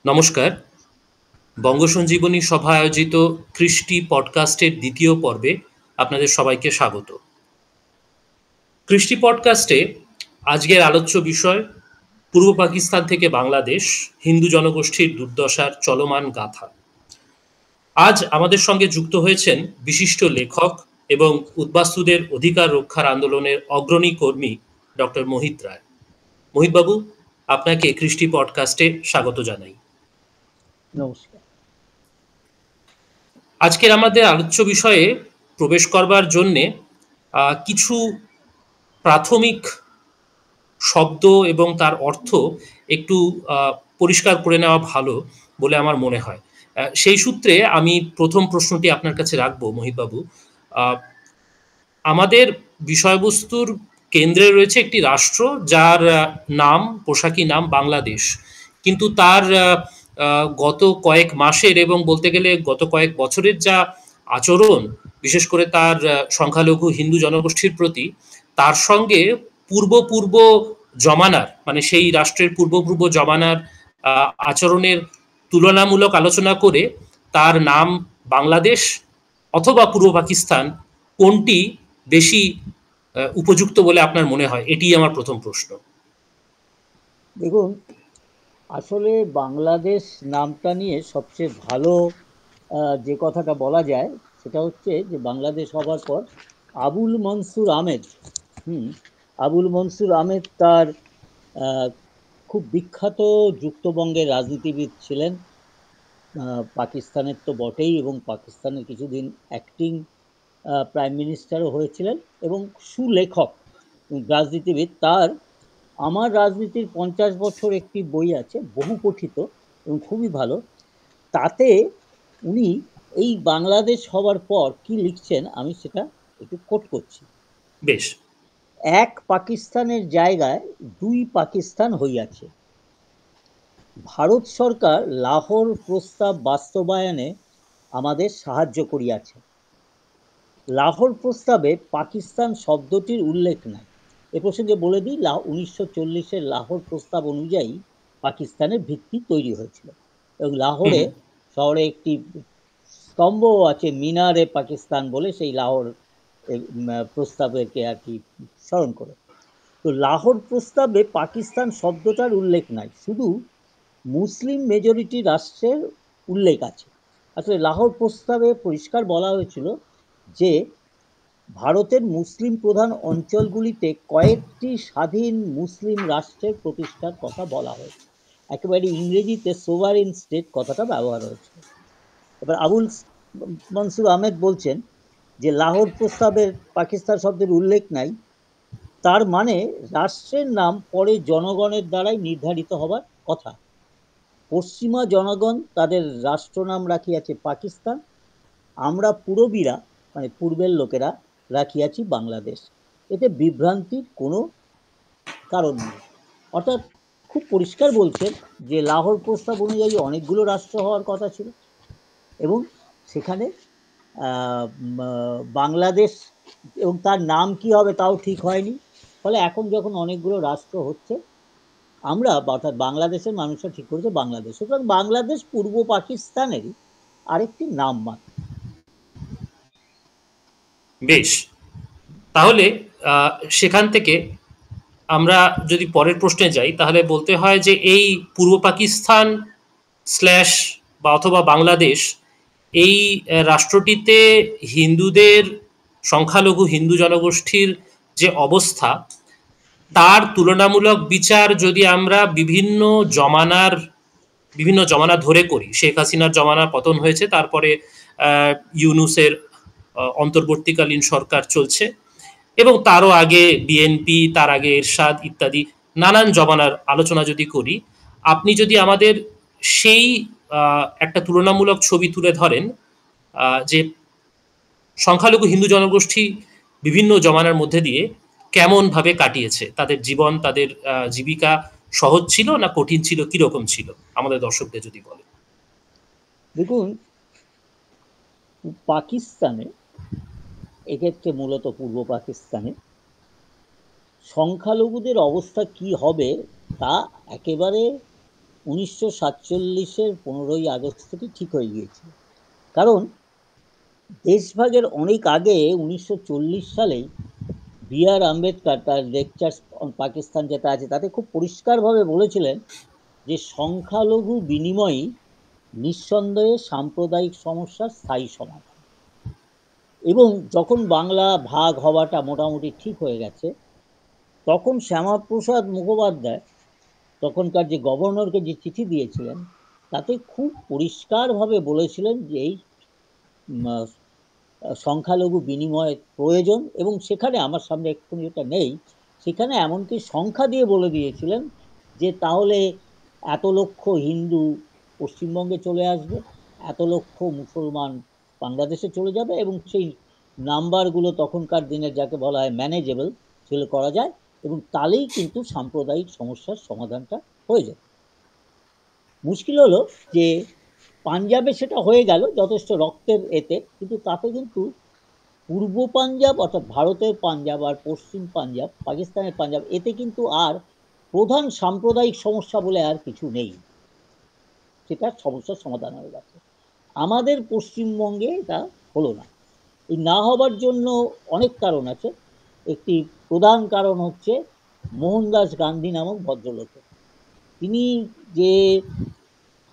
নমস্কার। বঙ্গ সঞ্জীবনী সভা আয়োজিত কৃষ্টি পডকাস্টের দ্বিতীয় পর্বে আপনাদের সবাইকে স্বাগত। কৃষ্টি পডকাস্টে আজকের আলোচ্য বিষয় পূর্ব পাকিস্তান থেকে বাংলাদেশ, হিন্দু জনগোষ্ঠীর দুর্দশার চলমান গাথা। আজ আমাদের সঙ্গে যুক্ত হয়েছেন বিশিষ্ট লেখক এবং উদ্বাস্তুদের অধিকার রক্ষার আন্দোলনের অগ্রণী কর্মী ডক্টর মোহিত রায়। মোহিতবাবু, আপনাকে কৃষ্টি পডকাস্টে স্বাগত জানাই। নমস্কার। আজকের আমাদের আলোচ্য বিষয়ে প্রবেশ করবার জন্যে কিছু প্রাথমিক শব্দ এবং তার অর্থ একটু পরিষ্কার করে নেওয়া ভালো বলে আমার মনে হয়। সেই সূত্রে আমি প্রথম প্রশ্নটি আপনার কাছে রাখবো মোহিতবাবু। আমাদের বিষয়বস্তুর কেন্দ্রে রয়েছে একটি রাষ্ট্র যার নাম, পোশাকি নাম বাংলাদেশ, কিন্তু তার গত কয়েক মাসের এবং বলতে গেলে গত কয়েক বছরের যা আচরণ, বিশেষ করে তার সংখ্যালঘু হিন্দু জনগোষ্ঠীর প্রতি, তার সঙ্গে পূর্ব জমানার, মানে সেই রাষ্ট্রের পূর্ব জমানার আচরণের তুলনামূলক আলোচনা করে তার নাম বাংলাদেশ অথবা পূর্ব পাকিস্তান কোনটি বেশি উপযুক্ত বলে আপনার মনে হয়? এটি আমার প্রথম প্রশ্ন। দেখুন, আসলে বাংলাদেশ নামটা নিয়ে সবচেয়ে ভালো যে কথাটা বলা যায় সেটা হচ্ছে যে বাংলাদেশ হবার পর আবুল মনসুর আহমেদ আবুল মনসুর আহমেদ তার খুব বিখ্যাত যুক্তবঙ্গের রাজনীতিবিদ ছিলেন, পাকিস্তানের তো বটেই, এবং পাকিস্তানের কিছুদিন অ্যাক্টিং প্রাইম মিনিস্টারও হয়েছিলেন এবং সুলেখক রাজনীতিবিদ। তার আমার রাজনীতির 50 বছর একটি বই আছে, বহু পঠিত এবং খুবই ভালো। তাতে উনি এই বাংলাদেশ হওয়ার পর কি লিখছেন আমি সেটা একটু কোট করছি। বেশ। এক পাকিস্তানের জায়গায় দুই পাকিস্তান হইয়াছে। ভারত সরকার লাহোর প্রস্তাব বাস্তবায়নে আমাদের সাহায্য করিয়াছে। লাহোর প্রস্তাবে পাকিস্তান শব্দটির উল্লেখ নাই। এ প্রসঙ্গে বলে দিই, 1940-এর লাহোর প্রস্তাব অনুযায়ী পাকিস্তানের ভিত্তি তৈরি হয়েছিল এবং লাহোরে শহরে একটি স্তম্ভ আছে, মিনারে পাকিস্তান বলে, সেই লাহোর প্রস্তাবকে আর কি স্মরণ করে। তো লাহোর প্রস্তাবে পাকিস্তান শব্দটার উল্লেখ নাই, শুধু মুসলিম মেজরিটি রাষ্ট্রের উল্লেখ আছে। আসলে লাহোর প্রস্তাবে পরিষ্কার বলা হয়েছিল যে ভারতের মুসলিম প্রধান অঞ্চলগুলিতে কয়েকটি স্বাধীন মুসলিম রাষ্ট্রের প্রতিষ্ঠার কথা বলা হয়েছে। একেবারে ইংরেজিতে সোভারেন স্টেট কথাটা ব্যবহার হয়েছে। এবার আবুল মনসুর আহমেদ বলছেন যে লাহোর প্রস্তাবের পাকিস্তান শব্দের উল্লেখ নাই, তার মানে রাষ্ট্রের নাম পরে জনগণের দ্বারাই নির্ধারিত হবার কথা। পশ্চিমা জনগণ তাদের রাষ্ট্রনাম রাখিয়াছে পাকিস্তান, আমরা পূরবীরা মানে পূর্বের লোকেরা রাখিয়াছি বাংলাদেশ। এতে বিভ্রান্তির কোনো কারণ নেই। অর্থাৎ খুব পরিষ্কার বলছেন যে লাহোর প্রস্তাব অনুযায়ী অনেকগুলো রাষ্ট্র হওয়ার কথা ছিল এবং সেখানে বাংলাদেশ এবং তার নাম কি হবে তাও ঠিক হয়নি। ফলে এখন যখন অনেকগুলো রাষ্ট্র হচ্ছে, আমরা অর্থাৎ বাংলাদেশের মানুষরা ঠিক করেছে বাংলাদেশ, সুতরাং বাংলাদেশ পূর্ব পাকিস্তানেরই আরেকটি নাম মাত্র। বেশ, তাহলে সেখান থেকে আমরা যদি পরের প্রশ্নে যাই, তাহলে বলতে হয় যে এই পূর্ব পাকিস্তান স্ল্যাশ বা অথবা বাংলাদেশ, এই রাষ্ট্রটিতে হিন্দুদের, সংখ্যালঘু হিন্দু জনগোষ্ঠীর যে অবস্থা, তার তুলনামূলক বিচার যদি আমরা বিভিন্ন জমানা ধরে করি, শেখ হাসিনার জমানা পতন হয়েছে, তারপরে ইউনুসের অন্তর্বর্তীকালীন সরকার চলছে, এবং তারও আগে বিএনপি, তার আগে এরশাদ ইত্যাদি নানান জমানার আলোচনা যদি করি, আপনি যদি আমাদের সেই একটা তুলনামূলক ছবি তুলে ধরেন যে সংখ্যালঘু হিন্দু জনগোষ্ঠী বিভিন্ন জমানার মধ্যে দিয়ে কেমনভাবে কাটিয়েছে তাদের জীবন, তাদের জীবিকা সহজ ছিল না কঠিন ছিল, কিরকম ছিল, আমাদের দর্শকদের যদি বলেন। দেখুন, পাকিস্তানে, এক্ষেত্রে মূলত পূর্ব পাকিস্তানে সংখ্যালঘুদের অবস্থা কি হবে তা একেবারে 1947-এর 15ই আগস্ট থেকে ঠিক হয়ে গিয়েছিল। কারণ দেশভাগের অনেক আগে 1940 সালেই বি.আর. আম্বেদকর তার লেকচার্স অন পাকিস্তান যেটা আছে তাতে খুব পরিষ্কারভাবে বলেছিলেন যে সংখ্যালঘু বিনিময়ই নিঃসন্দেহে সাম্প্রদায়িক সমস্যার স্থায়ী সমাধান। এবং যখন বাংলা ভাগ হওয়াটা মোটামুটি ঠিক হয়ে গেছে, তখন শ্যামাপ্রসাদ মুখোপাধ্যায় তখনকার যে গভর্নরকে যে চিঠি দিয়েছিলেন তাতে খুব পরিষ্কারভাবে বলেছিলেন যে এই সংখ্যালঘু বিনিময়ের প্রয়োজন। এবং সেখানে আমার সামনে এক্ষুনি এটা নেই, সেখানে এমনকি সংখ্যা দিয়ে বলে দিয়েছিলেন যে তাহলে এত লক্ষ হিন্দু পশ্চিমবঙ্গে চলে আসবে, এত লক্ষ মুসলমান বাংলাদেশে চলে যাবে, এবং সেই নাম্বারগুলো তখনকার দিনে যাকে বলা হয় ম্যানেজেবল সেগুলো করা যায়, এবং তাহলেই কিন্তু সাম্প্রদায়িক সমস্যার সমাধানটা হয়ে যায়। মুশকিল হলো যে পাঞ্জাবে সেটা হয়ে গেল যথেষ্ট রক্তের এতে, কিন্তু তাতে কিন্তু পূর্ব পাঞ্জাব অর্থাৎ ভারতের পাঞ্জাব আর পশ্চিম পাঞ্জাব পাকিস্তানের পাঞ্জাব এতে কিন্তু আর প্রধান সাম্প্রদায়িক সমস্যা বলে আর কিছু নেই, সেটা সমস্যার সমাধান হয়ে গেছে। আমাদের পশ্চিমবঙ্গে এটা হলো না। এই না হবার জন্য অনেক কারণ আছে। একটি প্রধান কারণ হচ্ছে মোহনদাস গান্ধী নামক ভদ্রলোকের। তিনি যে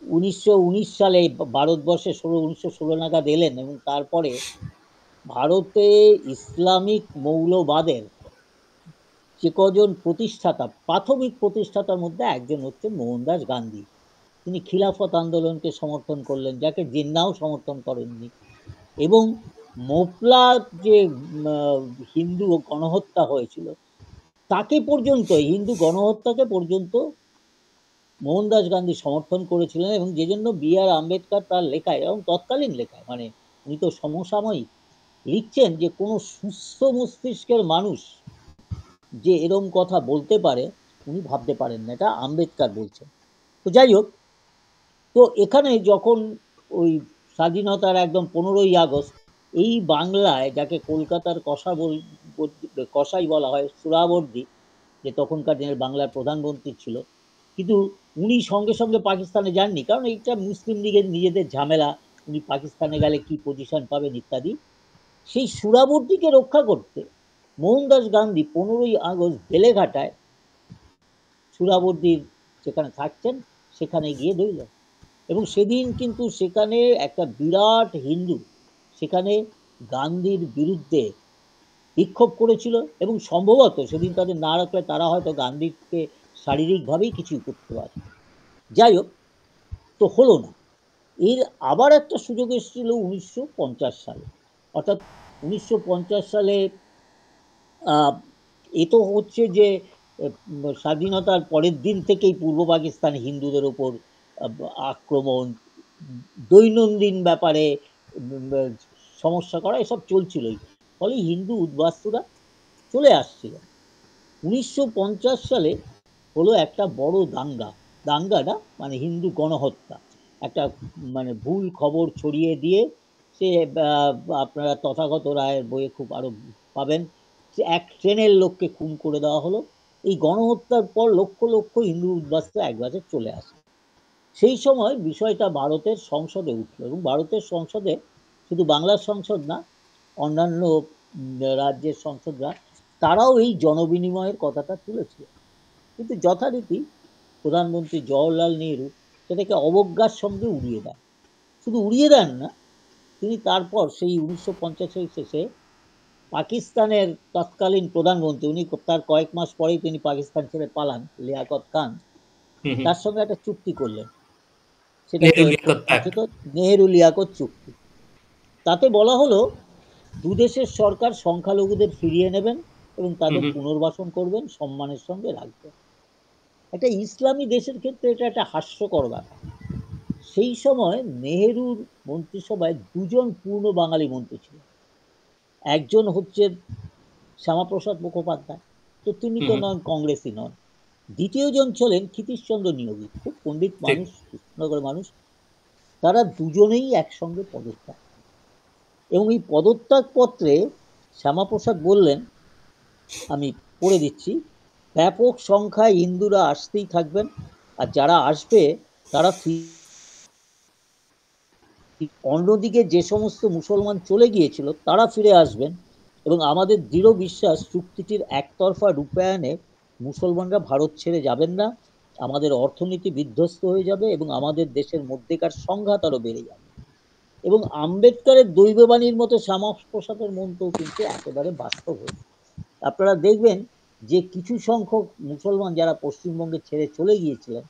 1919 সালে ভারতবর্ষে 1916 নাগাদ এলেন এবং তারপরে ভারতে ইসলামিক মৌলবাদের যে কজন প্রতিষ্ঠাতা, প্রাথমিক প্রতিষ্ঠাতার মধ্যে একজন হচ্ছে মোহনদাস গান্ধী। তিনি খিলাফত আন্দোলনকে সমর্থন করলেন, যাকে জিন্নাও সমর্থন করেননি। এবং মোপলা যে হিন্দু গণহত্যা হয়েছিল তাকে পর্যন্ত, হিন্দু গণহত্যাকে পর্যন্ত মোহনদাস গান্ধী সমর্থন করেছিলেন। এবং যে জন্য বি.আর. আম্বেদকর তার লেখায়, এবং তৎকালীন লেখায়, মানে উনি তো সমসাময়িক, লিখছেন যে কোনো সুস্থ মস্তিষ্কের মানুষ যে এরম কথা বলতে পারে উনি ভাবতে পারেন না, এটা আম্বেদকর বলছেন। তো যাই হোক, তো এখানে যখন ওই স্বাধীনতার একদম 15ই আগস্ট এই বাংলায়, যাকে কলকাতার কসাই বলা হয়, সুরাবর্দী, যে তখনকার দিনের বাংলার প্রধানমন্ত্রী ছিল, কিন্তু উনি সঙ্গে সঙ্গে পাকিস্তানে যাননি, কারণ এইটা মুসলিম লীগের নিজেদের ঝামেলা, উনি পাকিস্তানে গেলে কি পজিশন পাবেন ইত্যাদি। সেই সুরাবর্দীকে রক্ষা করতে মোহনদাস গান্ধী 15ই আগস্ট বেলেঘাটায় সুরাবর্দীর যেখানে থাকছেন সেখানে গিয়ে রইলেন। এবং সেদিন কিন্তু সেখানে একটা বিরাট হিন্দু সেখানে গান্ধীর বিরুদ্ধে বিক্ষোভ করেছিল, এবং সম্ভবত সেদিন তাদের না রাখলে তারা হয়তো গান্ধীকে শারীরিকভাবেই কিছু করতে পারে। যাই হোক, তো হলো না। এর আবার একটা সুযোগ এসেছিল 1950 সালে, অর্থাৎ 1950 সালে এ তো হচ্ছে যে স্বাধীনতার পরের দিন থেকেই পূর্ব পাকিস্তান হিন্দুদের ওপর আক্রমণ, দৈনন্দিন ব্যাপারে সমস্যা করা, এসব চলছিলই। ফলে হিন্দু উদ্বাস্তুরা চলে আসছিল। 1950 সালে হলো একটা বড় দাঙ্গাটা মানে হিন্দু গণহত্যা, একটা মানে ভুল খবর ছড়িয়ে দিয়ে, সে আপনারা তথাগত রায়ের বইয়ে খুব আরো পাবেন, যে এক ট্রেনের লোককে খুন করে দেওয়া হলো। এই গণহত্যার পর লক্ষ লক্ষ হিন্দু উদ্বাস্তু একবারে চলে আসে। সেই সময় বিষয়টা ভারতের সংসদে উঠল, এবং ভারতের সংসদে শুধু বাংলার সংসদ না, অন্যান্য রাজ্যের সংসদরা তারাও এই জনবিনিময়ের কথাটা তুলেছিল। কিন্তু যথারীতি প্রধানমন্ত্রী জওহরলাল নেহরু সেটাকে অবজ্ঞার সঙ্গে উড়িয়ে দেন। শুধু উড়িয়ে দেন না, তিনি তারপর সেই 1950-এর শেষে পাকিস্তানের তৎকালীন প্রধানমন্ত্রী, উনি তার কয়েক মাস পরেই তিনি পাকিস্তান ছেড়ে পালান, লিয়াকত খান, তার সঙ্গে একটা চুক্তি করলেন, সেটাকে নেহেরু লিয়াকত চুক্তি। তাতে বলা হলো দুদেশের সরকার সংখ্যালঘুদের ফিরিয়ে নেবেন এবং তাদের পুনর্বাসন করবেন, সম্মানের সঙ্গে রাখবেন। একটা ইসলামী দেশের ক্ষেত্রে এটা একটা হাস্যকর ব্যাপার। সেই সময় নেহেরুর মন্ত্রিসভায় দুজন পূর্ণ বাঙালি মন্ত্রী ছিল। একজন হচ্ছে শ্যামাপ্রসাদ মুখোপাধ্যায়, তো তিনি তো নন, কংগ্রেসই নন। দ্বিতীয়জন ছিলেন ক্ষিতীশচন্দ্র নিয়োগী, খুব পণ্ডিত মানুষ, কৃষ্ণনগরের মানুষ। তারা দুজনেই একসঙ্গে পদত্যাগ, এবং এই পদত্যাগ পত্রে শ্যামাপ্রসাদ বললেন, আমি পড়ে দিচ্ছি, ব্যাপক সংখ্যায় হিন্দুরা আসতেই থাকবেন, আর যারা আসবে তারা অন্যদিকে যে সমস্ত মুসলমান চলে গিয়েছিল তারা ফিরে আসবেন, এবং আমাদের দৃঢ় বিশ্বাস চুক্তিটির একতরফা রূপায়ণে মুসলমানরা ভারত ছেড়ে যাবেন না, আমাদের অর্থনীতি বিধ্বস্ত হয়ে যাবে এবং আমাদের দেশের মধ্যেকার সংঘাত আরো বেড়ে যাবে। এবং আম্বেদকরের দৈববাণীর মতো শ্যামা প্রসাদের মন্ত্রও কিন্তু একেবারে বাস্তব হয়েছে। আপনারা দেখবেন যে কিছু সংখ্যক মুসলমান যারা পশ্চিমবঙ্গে ছেড়ে চলে গিয়েছিলেন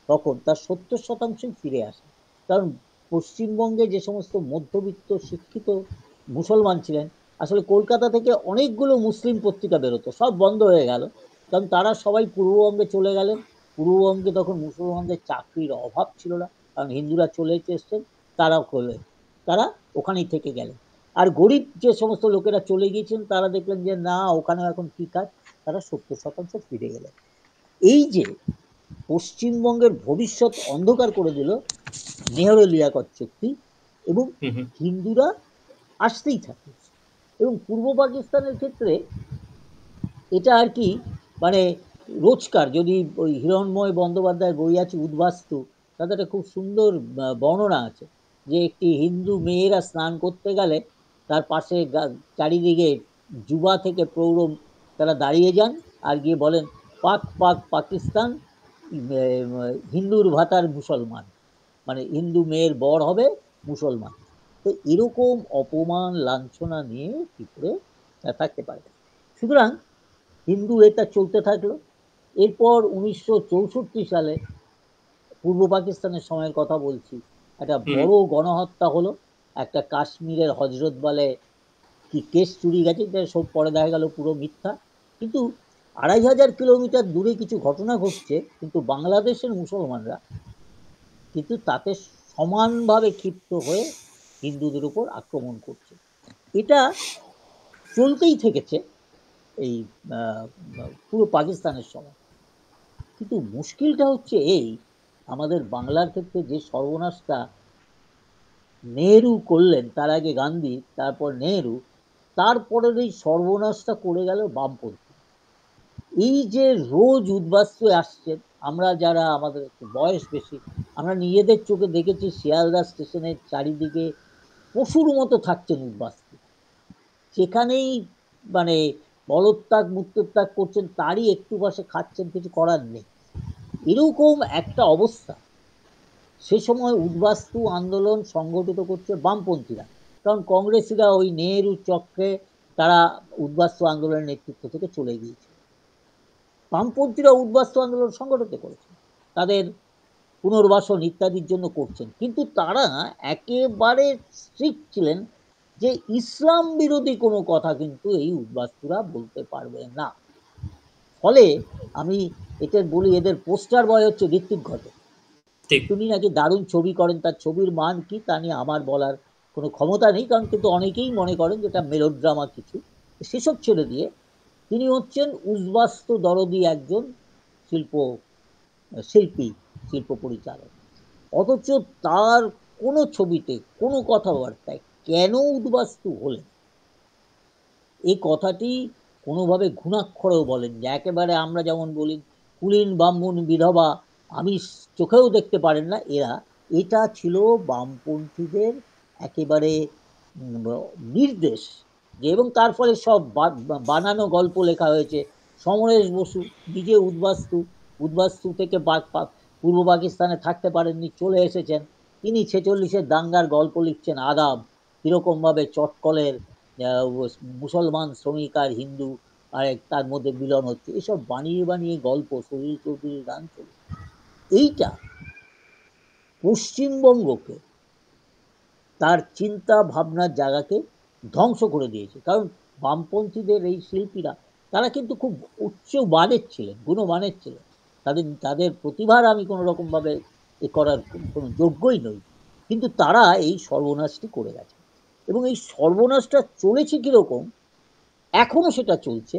তখন তার 70% ফিরে আসে। কারণ পশ্চিমবঙ্গে যে সমস্ত মধ্যবিত্ত শিক্ষিত মুসলমান ছিলেন, আসলে কলকাতা থেকে অনেকগুলো মুসলিম পত্রিকা বেরোতো, সব বন্ধ হয়ে গেল, কারণ তারা সবাই পূর্ববঙ্গে চলে গেলেন। পূর্ববঙ্গে তখন মুসলমানদের চাকরির অভাব ছিল না, কারণ হিন্দুরা চলে এসেছেন, তারাও করলেন, তারা ওখানেই থেকে গেলেন। আর গরিব যে সমস্ত লোকেরা চলে গিয়েছেন তারা দেখলেন যে না, ওখানেও এখন কি কাজ, তারা 70% ফিরে গেলেন। এই যে পশ্চিমবঙ্গের ভবিষ্যৎ অন্ধকার করে দিল নেহরু লিয়াকত চুক্তি, এবং হিন্দুরা আসতেই থাকে। এবং পূর্ব পাকিস্তানের ক্ষেত্রে এটা আর কি, মানে রোজকার যদি ওই হিরণময় বন্দ্যোপাধ্যায়ের বই আছে উদ্বাস্তু, তাতে একটা খুব সুন্দর বর্ণনা আছে যে একটি হিন্দু মেয়েরা স্নান করতে গেলে তার পাশে চারিদিকে যুবা থেকে প্রৌঢ় তারা দাঁড়িয়ে যান আর গিয়ে বলেন, পাক পাক পাকিস্তান, হিন্দুর ভাতার মুসলমান, মানে হিন্দু মেয়ের বর হবে মুসলমান। তো এরকম অপমান লাঞ্ছনা নিয়ে কি করে থাকতে পারে। সুতরাং হিন্দু এটা চলতে থাকলো। এরপর 1964 সালে পূর্ব পাকিস্তানের সময়ের কথা বলছি, একটা বড় গণহত্যা হলো। একটা কাশ্মীরের হজরতবালে কি কেস চুরি গেছে, সব পরে দেখা গেল পুরো মিথ্যা। কিন্তু 2500 কিলোমিটার দূরে কিছু ঘটনা ঘটছে, কিন্তু বাংলাদেশের মুসলমানরা কিন্তু তাতে সমানভাবে ক্ষিপ্ত হয়ে হিন্দুদের উপর আক্রমণ করছে। এটা চলতেই থেকেছে এই পুরো পাকিস্তানের সময়। কিন্তু মুশকিলটা হচ্ছে এই, আমাদের বাংলার ক্ষেত্রে যে সর্বনাশটা নেহেরু করলেন, তার আগে গান্ধী, তারপর নেহেরু, তারপরের এই সর্বনাশটা করে গেল বামপন্থী। এই যে রোজ উদ্বাস্তু আসছেন, আমরা যারা আমাদের একটু বয়স বেশি, আমরা নিজেদের চোখে দেখেছি শিয়ালদা স্টেশনের চারিদিকে পশুর মতো থাকছেন উদ্বাস্তু, সেখানেই মানে মলত্যাগ মূত্রত্যাগ করছেন, তারই একটু পাশে খাচ্ছেন, কিছু করার নেই, এরকম একটা অবস্থা। সে সময় উদ্বাস্তু আন্দোলন সংগঠিত করছে বামপন্থীরা, কারণ কংগ্রেসীরা ওই নেহেরু চক্রে তারা উদ্বাস্তু আন্দোলনের নেতৃত্ব থেকে চলে গিয়েছে। বামপন্থীরা উদ্বাস্তু আন্দোলন সংগঠিত করেছেন, তাদের পুনর্বাসন ইত্যাদির জন্য করছেন, কিন্তু তারা একেবারে স্ট্রিক্ট ছিলেন যে ইসলাম বিরোধী কোনো কথা কিন্তু এই উদ্বাস্তুরা বলতে পারবে না। ফলে আমি এটা বলি, এদের পোস্টার বয় হচ্ছে ঋত্বিক ঘটক। তিনি নাকি দারুণ ছবি করেন, তার ছবির মান কি তা নিয়ে আমার বলার কোনো ক্ষমতা নেই, কারণ কিন্তু অনেকেই মনে করেন যেটা মেলোড্রামা কিছু, সেসব ছেড়ে দিয়ে তিনি হচ্ছেন উদ্বাস্তু দরদি একজন শিল্পী, শিল্প পরিচালক। অথচ তার কোনো ছবিতে কোনো কথাবার্তায় কেন উদ্বাস্তু হলেন এই কথাটি কোনোভাবে ঘুণাক্ষরেও বলেন, যে একেবারে আমরা যেমন বলি কুলীন ব্রাহ্মণ বিধবা আমি চোখেও দেখতে পারেন না এরা, এটা ছিল বামপন্থীদের একেবারে নির্দেশ। এবং তার ফলে সব বানানো গল্প লেখা হয়েছে। সমরেশ বসু নিজে উদ্বাস্তু থেকে পূর্ব পাকিস্তানে থাকতে পারেননি, চলে এসেছেন, তিনি 46-এর দাঙ্গার গল্প লিখছেন আদাব, কিরকমভাবে চটকলের মুসলমান শ্রমিক আর হিন্দু আর তার মধ্যে মিলন হচ্ছে, এসব বানিয়ে বানিয়ে গল্প সলিল চৌধুরীর গান চলে। এইটা পশ্চিমবঙ্গকে, তার চিন্তা ভাবনার জায়গাকে ধ্বংস করে দিয়েছে। কারণ বামপন্থীদের এই শিল্পীরা তারা কিন্তু খুব উচ্চ মানের ছিলেন, গুণমানের ছিলেন, তাদের প্রতিভার আমি কোনো রকমভাবে এ করার কোনো যোগ্যই নই, কিন্তু তারা এই সর্বনাশটি করে গেছে। এবং এই সর্বনাশটা চলেছে কীরকম, এখনো সেটা চলছে।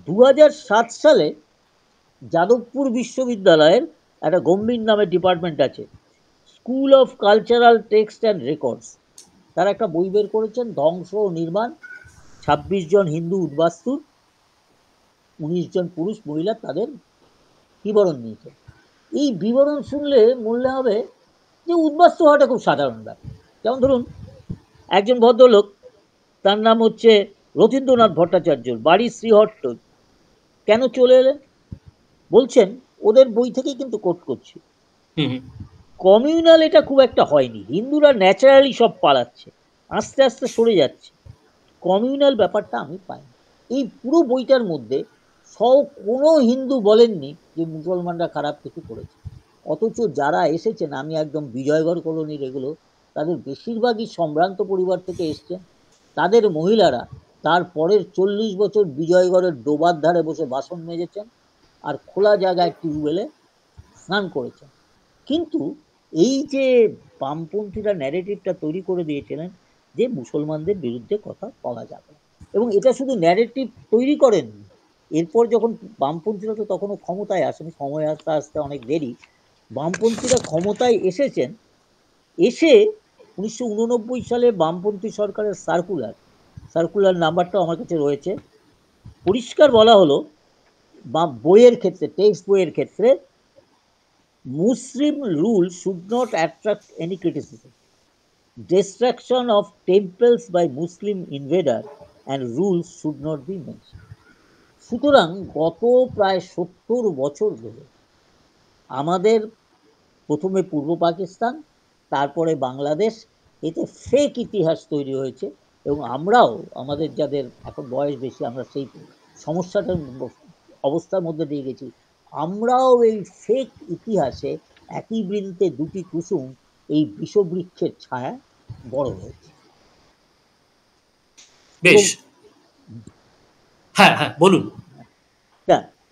2007 সালে যাদবপুর বিশ্ববিদ্যালয়ের একটা গম্ভীর নামে ডিপার্টমেন্ট আছে, school of cultural text and records, তারা একটা বই বের করেছেন, ধ্বংস ও নির্মাণ, 26 জন হিন্দু উদ্বাস্তুর 19 জন পুরুষ মহিলা তাদের বিবরণ নিয়েছেন। এই বিবরণ শুনলে মনে হবে যে উদ্বাস্তু হওয়াটা খুব সাধারণ ব্যাপার। যেমন ধরুন একজন ভদ্রলোক, তার নাম হচ্ছে রথীন্দ্রনাথ ভট্টাচার্য, বাড়ি শ্রীহট্ট, কেন চলে এলেন? বলছেন, ওদের বই থেকেই কিন্তু কোট করছি, হুম। কমিউনাল এটা খুব একটা হয়নি, হিন্দুরা ন্যাচারালি সব পালাচ্ছে, আস্তে আস্তে সরে যাচ্ছে, কমিউনাল ব্যাপারটা আমি পাইনি। এই পুরো বইটার মধ্যে কোনো হিন্দু বলেননি যে মুসলমানরা খারাপ কিছু করেছে। অথচ যারা এসেছেন, আমি একদম বিজয়গড় কলোনির এগুলো, তাদের বেশিরভাগই সম্ভ্রান্ত পরিবার থেকে এসছেন। তাদের মহিলারা তার পরের 40 বছর বিজয়গড়ের ডোবার ধারে বসে বাসন মেজেছেন আর খোলা জায়গায় টিউবওয়েলে স্নান করেছেন। কিন্তু এই যে বামপন্থীরা ন্যারেটিভটা তৈরি করে দিয়েছিলেন যে মুসলমানদের বিরুদ্ধে কথা বলা যাবে না, এবং এটা শুধু ন্যারেটিভ তৈরি করেননি, এরপর যখন বামপন্থীরা তো তখনও ক্ষমতায় আসেনি, সময় আসতে আসতে অনেক দেরি, বামপন্থীরা ক্ষমতায় এসেছেন, এসে 1989 সালে বামপন্থী সরকারের সার্কুলার নাম্বারটাও আমার কাছে রয়েছে, পরিষ্কার বলা হলো, বা বইয়ের ক্ষেত্রে, টেক্সট বইয়ের ক্ষেত্রে, Muslim rule should not attract any criticism. Destruction of temples by Muslim invader and rules should not be mentioned. সুতরাং গত প্রায় 70 বছর ধরে আমাদের প্রথমে পূর্ব পাকিস্তান, তারপরে বাংলাদেশ, এতে ফেক ইতিহাস তৈরি হয়েছে, এবং আমরাও, আমাদের যাদের এখন বয়স বেশি, আমরা সেই সমস্যাটার অবস্থার মধ্যে দিয়ে গেছি। আমরাও এই ফেক ইতিহাসে একই বৃন্তে দুটি কুসুম, এই বিষবৃক্ষের ছায়া বড় হয়েছে। বেশ। হ্যাঁ হ্যাঁ, বলুন।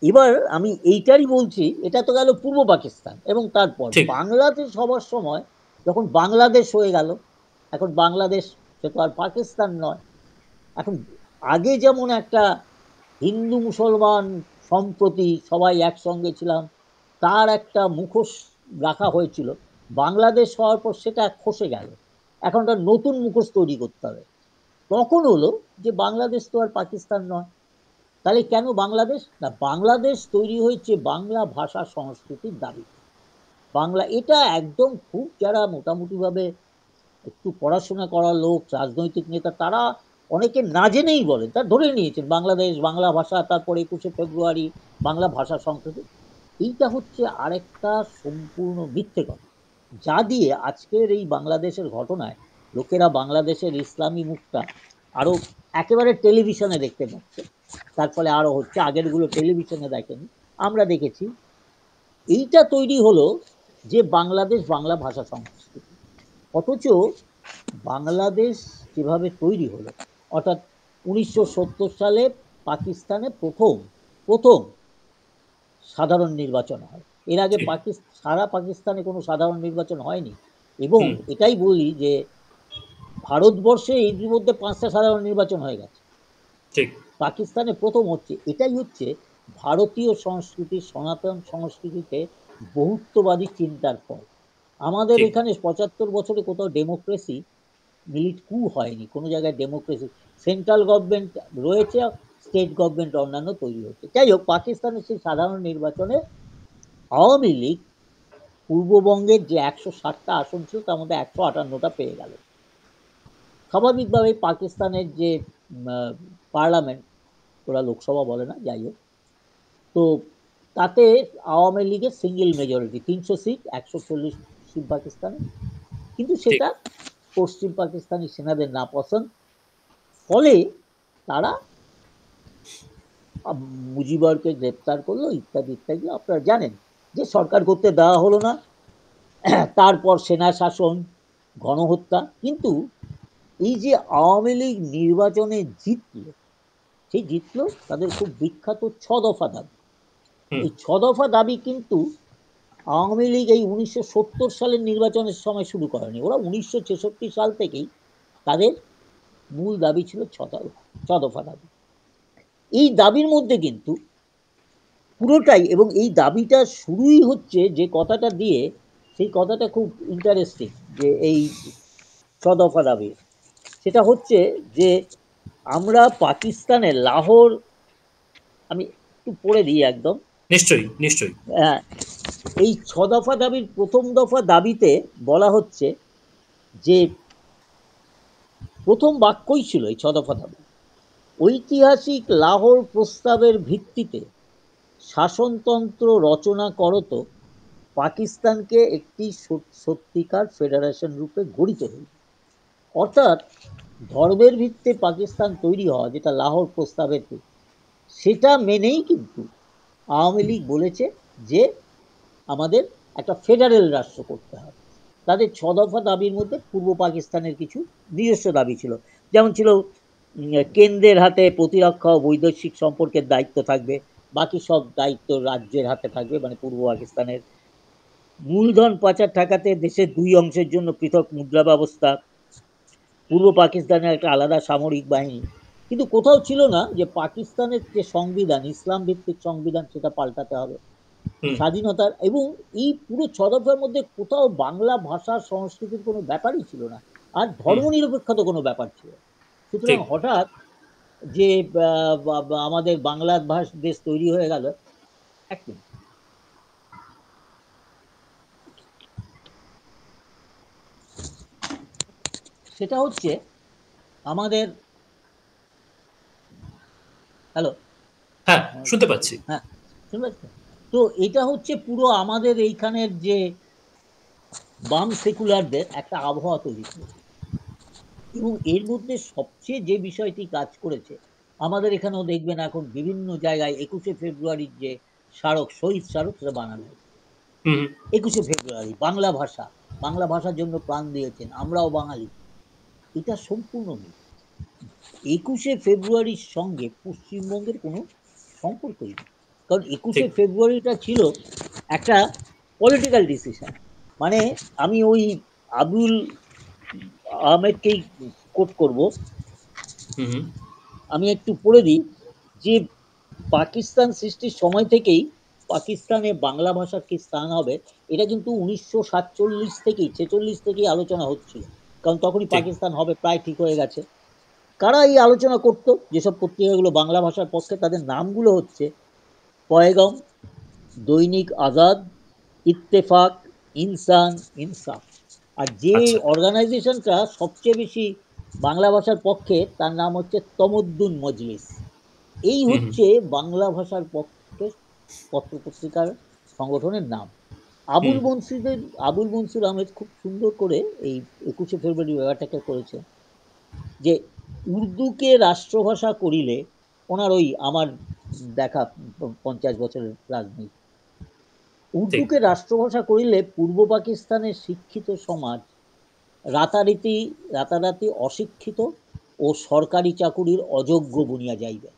এবার আমি এইটারই বলছি, এটা তো গেল পূর্ব পাকিস্তান, এবং তারপর ঠিক। বাংলাদেশ হবার সময় যখন বাংলাদেশ হয়ে গেল, এখন বাংলাদেশ সে তো আর পাকিস্তান নয়। এখন আগে যেমন একটা হিন্দু মুসলমান সম্প্রতি সবাই একসঙ্গে ছিলাম, তার একটা মুখোশ রাখা হয়েছিল, বাংলাদেশ হওয়ার পর সেটা খসে গেল, এখন একটা নতুন মুখোশ তৈরি করতে হবে। তখন হলো যে বাংলাদেশ তো আর পাকিস্তান নয়, তাহলে কেন বাংলাদেশ? না, বাংলাদেশ তৈরি হয়েছে বাংলা ভাষা সংস্কৃতির দাবি। বাংলা এটা একদম খুব, যারা মোটামুটিভাবে একটু পড়াশোনা করা লোক, রাজনৈতিক নেতা, তারা অনেকে না জেনেই বলেন, তারা ধরে নিয়েছেন বাংলাদেশ, বাংলা ভাষা, তারপরে 21শে ফেব্রুয়ারি, বাংলা ভাষা সংস্কৃতি। এইটা হচ্ছে আরেকটা সম্পূর্ণ মিথ্যে কথা, যা দিয়ে আজকের এই বাংলাদেশের ঘটনায় লোকেরা বাংলাদেশের ইসলামী মুখটা আরো একেবারে টেলিভিশনে দেখতে পাচ্ছে, তার ফলে আরো হচ্ছে, আগেরগুলো টেলিভিশনে দেখেনি, আমরা দেখেছি। এইটা তৈরি হলো যে বাংলাদেশ বাংলা ভাষা সংস্কৃতি, অথচ বাংলাদেশ যেভাবে তৈরি হলো, অর্থাৎ 1970 সালে পাকিস্তানে প্রথম সাধারণ নির্বাচন হয়, এর আগে সারা পাকিস্তানে কোনো সাধারণ নির্বাচন হয়নি, এবং এটাই বলি যে ভারতবর্ষে এর মধ্যে 5টা সাধারণ নির্বাচন হয়ে গেছে, পাকিস্তানে প্রথম হচ্ছে। এটাই হচ্ছে ভারতীয় সংস্কৃতি, সনাতন সংস্কৃতিতে বহুত্ববাদী চিন্তার ফল। আমাদের এখানে 75 বছরে কোথাও ডেমোক্রেসি, মিলিট কু হয়নি, কোনো জায়গায় ডেমোক্রেসি, সেন্ট্রাল গভর্নমেন্ট রয়েছে, স্টেট গভর্নমেন্ট অন্যান্য তৈরি হচ্ছে। যাই হোক, পাকিস্তানের সেই সাধারণ নির্বাচনে আওয়ামী লীগ পূর্ববঙ্গের যে 160টা আসন ছিল তার মধ্যে 158টা পেয়ে গেল। স্বাভাবিকভাবে পাকিস্তানের যে পার্লামেন্ট, ওরা লোকসভা বলে না, যাই হোক, তো তাতে আওয়ামী লীগের সিঙ্গেল মেজরিটি, 300 সিট, 140 সিট পাকিস্তানে, কিন্তু সেটা পশ্চিম পাকিস্তানি সেনাদের না পছন্দ, ফলে তারা মুজিবরকে গ্রেপ্তার করলো, ইত্যাদি ইত্যাদি আপনারা জানেন, যে সরকার করতে দেওয়া হলো না, তারপর সেনা শাসন, গণহত্যা। কিন্তু এই যে আওয়ামী লীগ নির্বাচনে জিতলো, সেই জিতলো তাদের খুব বিখ্যাত 6 দফা দাবি। এই 6 দফা দাবি কিন্তু আওয়ামী লীগ এই 1970 সালের নির্বাচনের সময় শুরু করেনি, ওরা 1966 সাল থেকেই তাদের মূল দাবি ছিল 6 দফা দাবি। এই দাবির মধ্যে কিন্তু পুরোটাই, এবং এই দাবিটা শুরুই হচ্ছে যে কথাটা দিয়ে, সেই কথাটা খুব ইন্টারেস্টিং, যে এই 6 দফা দাবি, সেটা হচ্ছে যে আমরা পাকিস্তানের লাহোর, আমি একটু পড়ে দিই একদম, নিশ্চয়ই নিশ্চয়ই। এই ৬ দফা দাবির ১ম দফা দাবিতে বলা হচ্ছে যে, প্রথম বাক্যই ছিল এই ৬ দফা দাবি, ঐতিহাসিক লাহোর প্রস্তাবের ভিত্তিতে শাসনতন্ত্র রচনা করত পাকিস্তানকে একটি সত্যিকার ফেডারেশন রূপে গড়িতে হইবে। অর্থাৎ ধর্মের ভিত্তিতে পাকিস্তান তৈরি হওয়া, যেটা লাহোর প্রস্তাবের, সেটা মেনেই কিন্তু আওয়ামী লীগ বলেছে যে আমাদের একটা ফেডারেল রাষ্ট্র করতে হবে। তাদের ৬ দফা দাবির মধ্যে পূর্ব পাকিস্তানের কিছু নিজস্ব দাবি ছিল, যেমন ছিল কেন্দ্রের হাতে প্রতিরক্ষা ও বৈদেশিক সম্পর্কের দায়িত্ব থাকবে, বাকি সব দায়িত্ব রাজ্যের হাতে থাকবে, মানে পূর্ব পাকিস্তানের। মূলধন পাচার ঠেকাতে দেশের ২ অংশের জন্য পৃথক মুদ্রা ব্যবস্থা, পূর্ব পাকিস্তানের একটা আলাদা সামরিক বাহিনী। কিন্তু কোথাও ছিল না যে পাকিস্তানের যে সংবিধান, ইসলাম ভিত্তিক সংবিধান, সেটা পাল্টাতে হবে, স্বাধীনতার। এবং এই পুরো ৬ দফার মধ্যে কোথাও বাংলা ভাষা সংস্কৃতির কোনো ব্যাপারই ছিল না, আর ধর্মনিরপেক্ষতা কোনো ব্যাপার ছিল। সুতরাং হঠাৎ যে আমাদের বাংলা দেশ তৈরি হয়ে গেল, এক মিনিট, সেটা হচ্ছে আমাদের, হ্যালো, হ্যাঁ, শুনতে পাচ্ছি। হ্যাঁ, শুনতে পাচ্ছি। তো এটা হচ্ছে পুরো আমাদের এইখানের যে বাম সেকুলারদের একটা আবহাওয়া তৈরি করেছে। এবং এর মধ্যে সবচেয়ে যে বিষয়টি কাজ করেছে, আমাদের এখানেও দেখবেন এখন বিভিন্ন জায়গায় ২১শে ফেব্রুয়ারির যে স্মারক, শহীদ স্মারক, সেটা বানানো হয়েছে। ২১শে ফেব্রুয়ারি বাংলা ভাষা, বাংলা ভাষার জন্য প্রাণ দিয়েছেন, আমরাও বাঙালি। এটা সম্পূর্ণ মিথ্যা। ২১শে ফেব্রুয়ারির সঙ্গে পশ্চিমবঙ্গের কোনো সম্পর্কই নেই। কারণ ২১শে ফেব্রুয়ারিটা ছিল একটা পলিটিক্যাল ডিসিশন। মানে আমি ওই আবুল আহমেদকেই কোট করব, আমি একটু পড়ে দিই যে পাকিস্তান সৃষ্টির সময় থেকেই পাকিস্তানে বাংলা ভাষার কি স্থান হবে, এটা কিন্তু ১৯৪৭ থেকেই ৪৬ থেকেই আলোচনা হচ্ছিল। কারণ তখনই পাকিস্তান হবে প্রায় ঠিক হয়ে গেছে। কারা এই আলোচনা করতো, যেসব পত্রিকাগুলো বাংলা ভাষার পক্ষে, তাদের নামগুলো হচ্ছে পয়গম, দৈনিক আজাদ, ইত্তেফাক, ইনসান, ইনসাফ। আর যে অর্গানাইজেশনটা সবচেয়ে বেশি বাংলা ভাষার পক্ষে, তার নাম হচ্ছে তমদ্দুন মজলিস। এই হচ্ছে বাংলা ভাষার পক্ষে পত্রপত্রিকার সংগঠনের নাম। আবুল মনসুর আহমেদ খুব সুন্দর করে এই ২১শে ফেব্রুয়ারি ব্যাপারটাকে করেছে, যে উর্দুকে রাষ্ট্রভাষা করিলে, ওনার ওই আমার দেখা ৫০ বছরের রাজনীতি, উর্দুকে রাষ্ট্রভাষা করিলে পূর্ব পাকিস্তানের শিক্ষিত সমাজ রাতারাতি অশিক্ষিত ও সরকারি চাকুরির অযোগ্য বনিয়া যাইবে।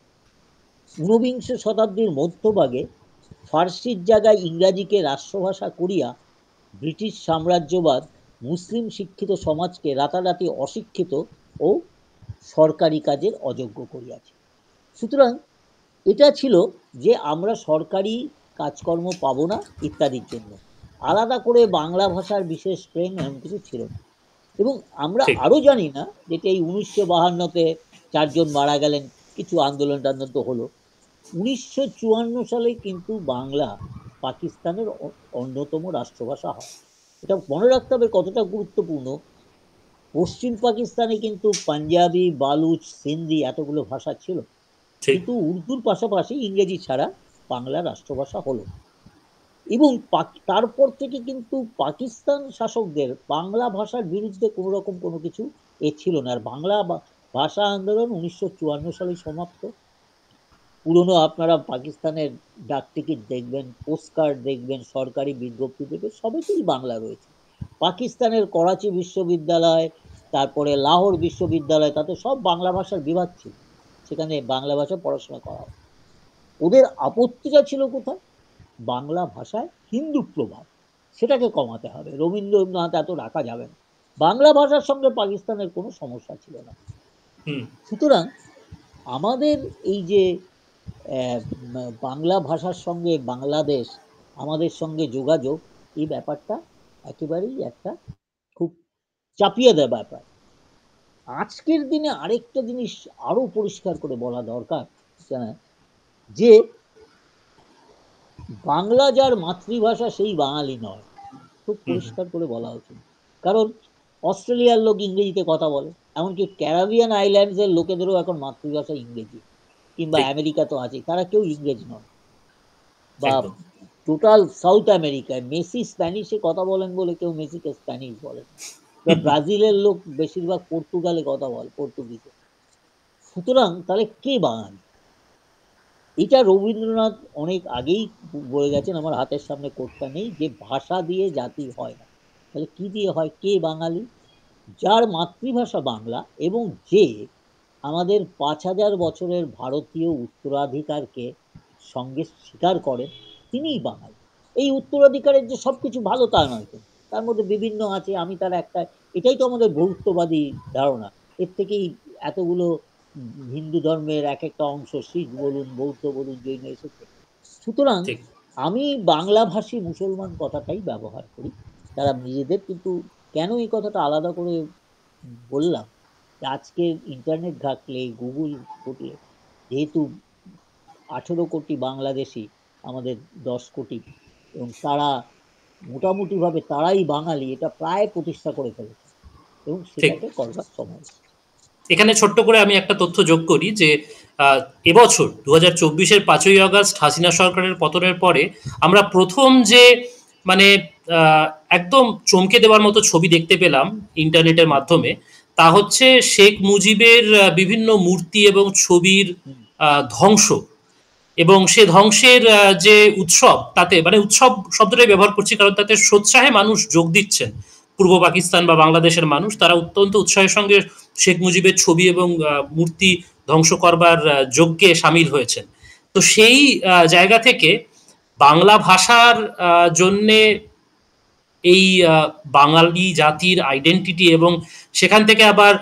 ১৯বিংশ শতাব্দীর মধ্যভাগে ফার্সির জায়গায় ইংরাজিকে রাষ্ট্রভাষা করিয়া ব্রিটিশ সাম্রাজ্যবাদ মুসলিম শিক্ষিত সমাজকে রাতারাতি অশিক্ষিত ও সরকারি কাজের অযোগ্য করিয়াছে। সুতরাং এটা ছিল যে আমরা সরকারি কাজকর্ম পাবো না ইত্যাদির জন্য। আলাদা করে বাংলা ভাষার বিশেষ প্রেম এমন কিছু ছিল না। এবং আমরা আরও জানি না, যেটা এই ১৯৫২-তে ৪ জন মারা গেলেন, কিছু আন্দোলন টান্দোলন তো হলো। ১৯৫৪ সালে কিন্তু বাংলা পাকিস্তানের অন্যতম রাষ্ট্রভাষা হয়। এটা মনে রাখতে হবে কতটা গুরুত্বপূর্ণ। পশ্চিম পাকিস্তানে কিন্তু পাঞ্জাবি, বালুচ, সিন্ধি এতগুলো ভাষা ছিল, কিন্তু উর্দুর পাশাপাশি ইংরেজি ছাড়া বাংলা রাষ্ট্রভাষা হলো। এবং তারপর থেকে কিন্তু পাকিস্তান শাসকদের বাংলা ভাষার বিরুদ্ধে কোনো রকম কোনো কিছু ছিল না। আর বাংলা ভাষা আন্দোলন ১৯৫৪ সালে সমাপ্ত। পুরনো আপনারা পাকিস্তানের ডাক টিকিট দেখবেন, পোস্টকার্ড দেখবেন, সরকারি বিজ্ঞপ্তি দেখবেন, সবেতেই বাংলা রয়েছে। পাকিস্তানের করাচি বিশ্ববিদ্যালয়, তারপরে লাহোর বিশ্ববিদ্যালয়, তাতে সব বাংলা ভাষার বিভাগ ছিল, সেখানে বাংলা ভাষা পড়াশোনা করা হয়। ওদের আপত্তিটা ছিল কোথায়? বাংলা ভাষায় হিন্দু প্রভাব, সেটাকে কমাতে হবে, রবীন্দ্রনাথ এত রাখা যাবে না। বাংলা ভাষার সঙ্গে পাকিস্তানের কোনো সমস্যা ছিল না। সুতরাং আমাদের এই যে বাংলা ভাষার সঙ্গে বাংলাদেশ, আমাদের সঙ্গে যোগাযোগ, এই ব্যাপারটা একেবারেই একটা খুব চাপিয়ে দেওয়া ব্যাপার। আজকের দিনে আরেকটা জিনিস আরো পরিষ্কার করে বলা দরকার, যে বাংলা যার মাতৃভাষা সেই বাঙালি নয়, খুব হুম, পরিষ্কার করে বলা উচিত। কারণ অস্ট্রেলিয়ার লোক ইংরেজিতে কথা বলে, এমনকি ক্যারাবিয়ান আইল্যান্ডসের লোকেদেরও এখন মাতৃভাষা ইংরেজি, কিংবা ঠিক, আমেরিকা তো আছে, তারা কেউ ইংরেজ নয়। বা একদম। টোটাল সাউথ আমেরিকায় মেসি স্প্যানিশে কথা বলেন বলে কেউ মেসিকে স্প্যানিশ বলে না। বা ব্রাজিলের লোক বেশিরভাগ পর্তুগালে কথা বলে, পর্তুগিজে। সুতরাং তাহলে কে বাঙালি? এটা রবীন্দ্রনাথ অনেক আগেই বলে গেছেন, আমার হাতের সামনে কোটটা নেই, যে ভাষা দিয়ে জাতি হয় না। তাহলে কি দিয়ে হয়? কে বাঙালি? যার মাতৃভাষা বাংলা এবং যে আমাদের 5,000 বছরের ভারতীয় উত্তরাধিকারকে সঙ্গে স্বীকার করেন, তিনিই বাঙালি। এই উত্তরাধিকারের যে সবকিছু ভালো তা নয় কিন্তু, তার মধ্যে বিভিন্ন আছে, আমি তার একটা, এটাই তো আমাদের বহুত্ববাদী ধারণা। এর থেকেই এতগুলো হিন্দু ধর্মের এক একটা অংশ, শিখ বলুন, বৌদ্ধ বলুন, জৈন এসেছে। সুতরাং ঠিক। আমি বাংলাভাষী মুসলমান কথাটাই ব্যবহার করি, তারা নিজেদের। কিন্তু কেন এই কথাটা আলাদা করে বললাম, যে আজকে ইন্টারনেট ঘাঁটলে, গুগল ঘুরলে, যেহেতু 18 কোটি বাংলাদেশি আমাদের 10 কোটি, এবং তারা মোটামুটিভাবে তারাই বাঙালি, এটা প্রায় প্রতিষ্ঠা করে ফেলেছে, এবং ঠিক। সেটাকে করবার সময় এসেছে। এখানে ছোট্ট করে আমি একটা তথ্য যোগ করি যে এবছর 2024-এর 5ই আগস্ট হাসিনা সরকারের পতনের পরে আমরা প্রথম যে মানে একদম চমকে দেওয়ার মতো ছবি দেখতে পেলাম ইন্টারনেটের হুম, মাধ্যমে, তা হচ্ছে শেখ মুজিবের বিভিন্ন মূর্তি এবং ছবির হুম, ধ্বংস, এবং সে ধ্বংসের যে উৎসব, তাতে মানে উৎসব শব্দটাই ব্যবহার করছি কারণ তাতে সোৎসাহে মানুষ যোগ দিচ্ছেন। পূর্ব পাকিস্তান বা বাংলাদেশের মানুষ তারা অত্যন্ত উৎসাহের সঙ্গে শেখ মুজিবের ছবি এবং মূর্তি ধ্বংস করবার যজ্ঞে সামিল হয়েছেন। তো সেই জায়গা থেকে বাংলা ভাষার জন্যে এই বাঙালি জাতির আইডেন্টিটি, এবং সেখান থেকে আবার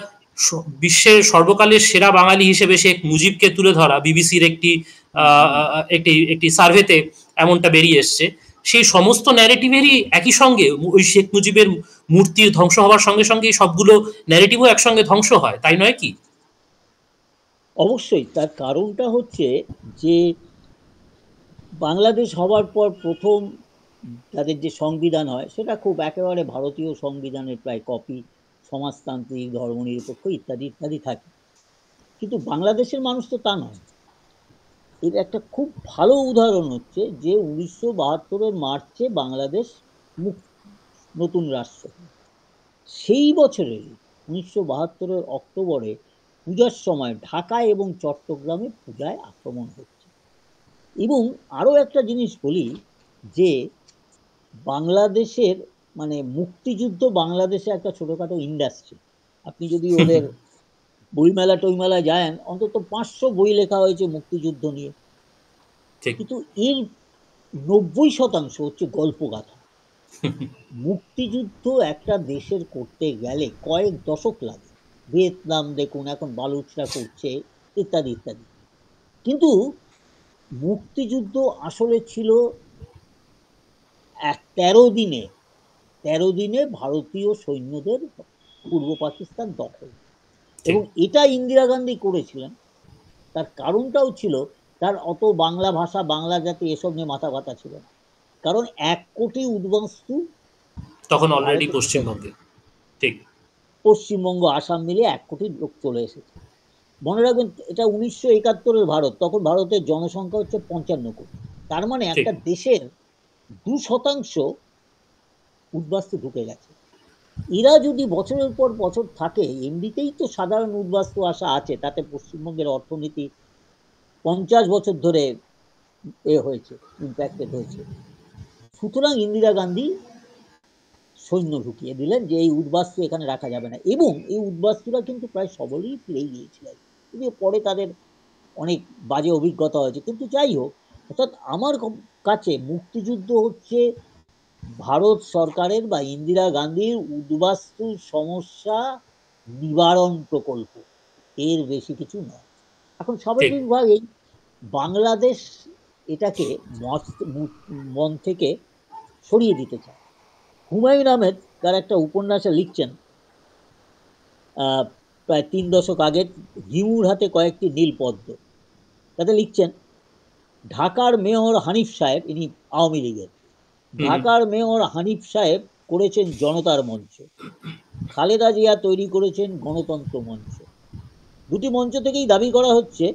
বিশ্বের সর্বকালের সেরা বাঙালি হিসেবে শেখ মুজিবকে তুলে ধরা বিবিসির একটি হুম, হুম। একটি একটি সার্ভেতে এমনটা বেরিয়ে এসছে। সেই সমস্ত ন্যারেটিভেরই একই সঙ্গে ওই শেখ মুজিবের মূর্তির ধ্বংস হওয়ার সঙ্গে সঙ্গে সবগুলো ন্যারেটিভও একসঙ্গে ধ্বংস হয়, তাই নয় কি? অবশ্যই তার কারণটা হচ্ছে যে বাংলাদেশ হবার পর প্রথম তাদের যে সংবিধান হয়, সেটা খুব একেবারে ভারতীয় সংবিধানের প্রায় কপি, সমাজতান্ত্রিক, ধর্মনিরপেক্ষ ইত্যাদি ইত্যাদি থাকে। কিন্তু বাংলাদেশের মানুষ তো তা নয়। এর একটা খুব ভালো উদাহরণ হচ্ছে যে 1972-এর মার্চে বাংলাদেশ নতুন রাষ্ট্র। সেই বছরেরই 1972-এর অক্টোবরে পূজার সময় ঢাকায় এবং চট্টগ্রামে পূজায় আক্রমণ হচ্ছে। এবং আরও একটা জিনিস বলি, যে বাংলাদেশের মানে মুক্তিযুদ্ধ বাংলাদেশে একটা ছোটখাটো ইন্ডাস্ট্রি। আপনি যদি ওদের বইমেলা টইমেলা যান, অন্তত 500 বই লেখা হয়েছে মুক্তিযুদ্ধ নিয়ে। ঠিক। কিন্তু এর 90% হচ্ছে গল্পগাথা। মুক্তিযুদ্ধ একটা দেশের করতে গেলে কয়েক দশক লাগে। ভিয়েতনাম দেখুন, এখন বালুচরা করছে, ইত্যাদি ইত্যাদি। কিন্তু মুক্তিযুদ্ধ আসলে ছিল 13 দিনে, 13 দিনে ভারতীয় সৈন্যদের পূর্ব পাকিস্তান দখল। ঠিক। এবং এটা ইন্দিরা গান্ধী করেছিলেন। তার কারণটাও ছিল, তার অত বাংলা ভাষা, বাংলা জাতি এসব নিয়ে মাথা ব্যথা ছিল না। কারণ 1 কোটি উদ্বাস্তু তখন অলরেডি ভারতে ঢুকে গেছে। পশ্চিমবঙ্গে। ঠিক। পশ্চিমবঙ্গ, আসাম মিলিয়ে 1 কোটি লোক চলে এসেছে। মনে রাখবেন, এটা 1971-এর ভারত, তখন ভারতের জনসংখ্যা হচ্ছে 55 কোটি। তার মানে ঠিক। একটা দেশের 2% উদ্বাস্তু ঢুকে গেছে। এরা যদি বছরের পর বছর থাকে, এমনিতেই তো সাধারণ উদ্বাস্তু আসা আছে, তাতে পশ্চিমবঙ্গের অর্থনীতি 50 বছর ধরে হয়েছে, ইম্প্যাক্টেড হয়েছে। সুতরাং ইন্দিরা গান্ধী সৈন্য ঢুকিয়ে দিলেন, যে এই উদ্বাস্তু এখানে রাখা যাবে না। এবং এই উদ্বাস্তুরা কিন্তু প্রায় সবলেই ফিরেই গিয়েছিলেন, যদিও পরে তাদের অনেক বাজে অভিজ্ঞতা হয়েছে। কিন্তু যাই হোক, অর্থাৎ আমার কাছে মুক্তিযুদ্ধ হচ্ছে ভারত সরকারের বা ইন্দিরা গান্ধীর উদ্বাস্তু সমস্যা নিবারণ প্রকল্প, এর বেশি কিছু নয়। এখন ঠিক। স্বাভাবিকভাবেই বাংলাদেশ এটাকে মন থেকে সরিয়ে দিতে চায়। হুমায়ুন আহমেদ তার একটা উপন্যাসে লিখছেন, প্রায় 3 দশক আগে, হিমুর হাতে কয়েকটি নীল পদ্ম, তাতে লিখছেন ঢাকার মেয়র হানিফ সাহেব, ইনি আওয়ামী লীগের, হুম হুম ঢাকার মেয়র হানিফ সাহেব করেছেন জনতার মঞ্চ, খালেদা জিয়া তৈরি করেছেন গণতন্ত্র মঞ্চ। দুটি মঞ্চ থেকেই দাবি করা হচ্ছে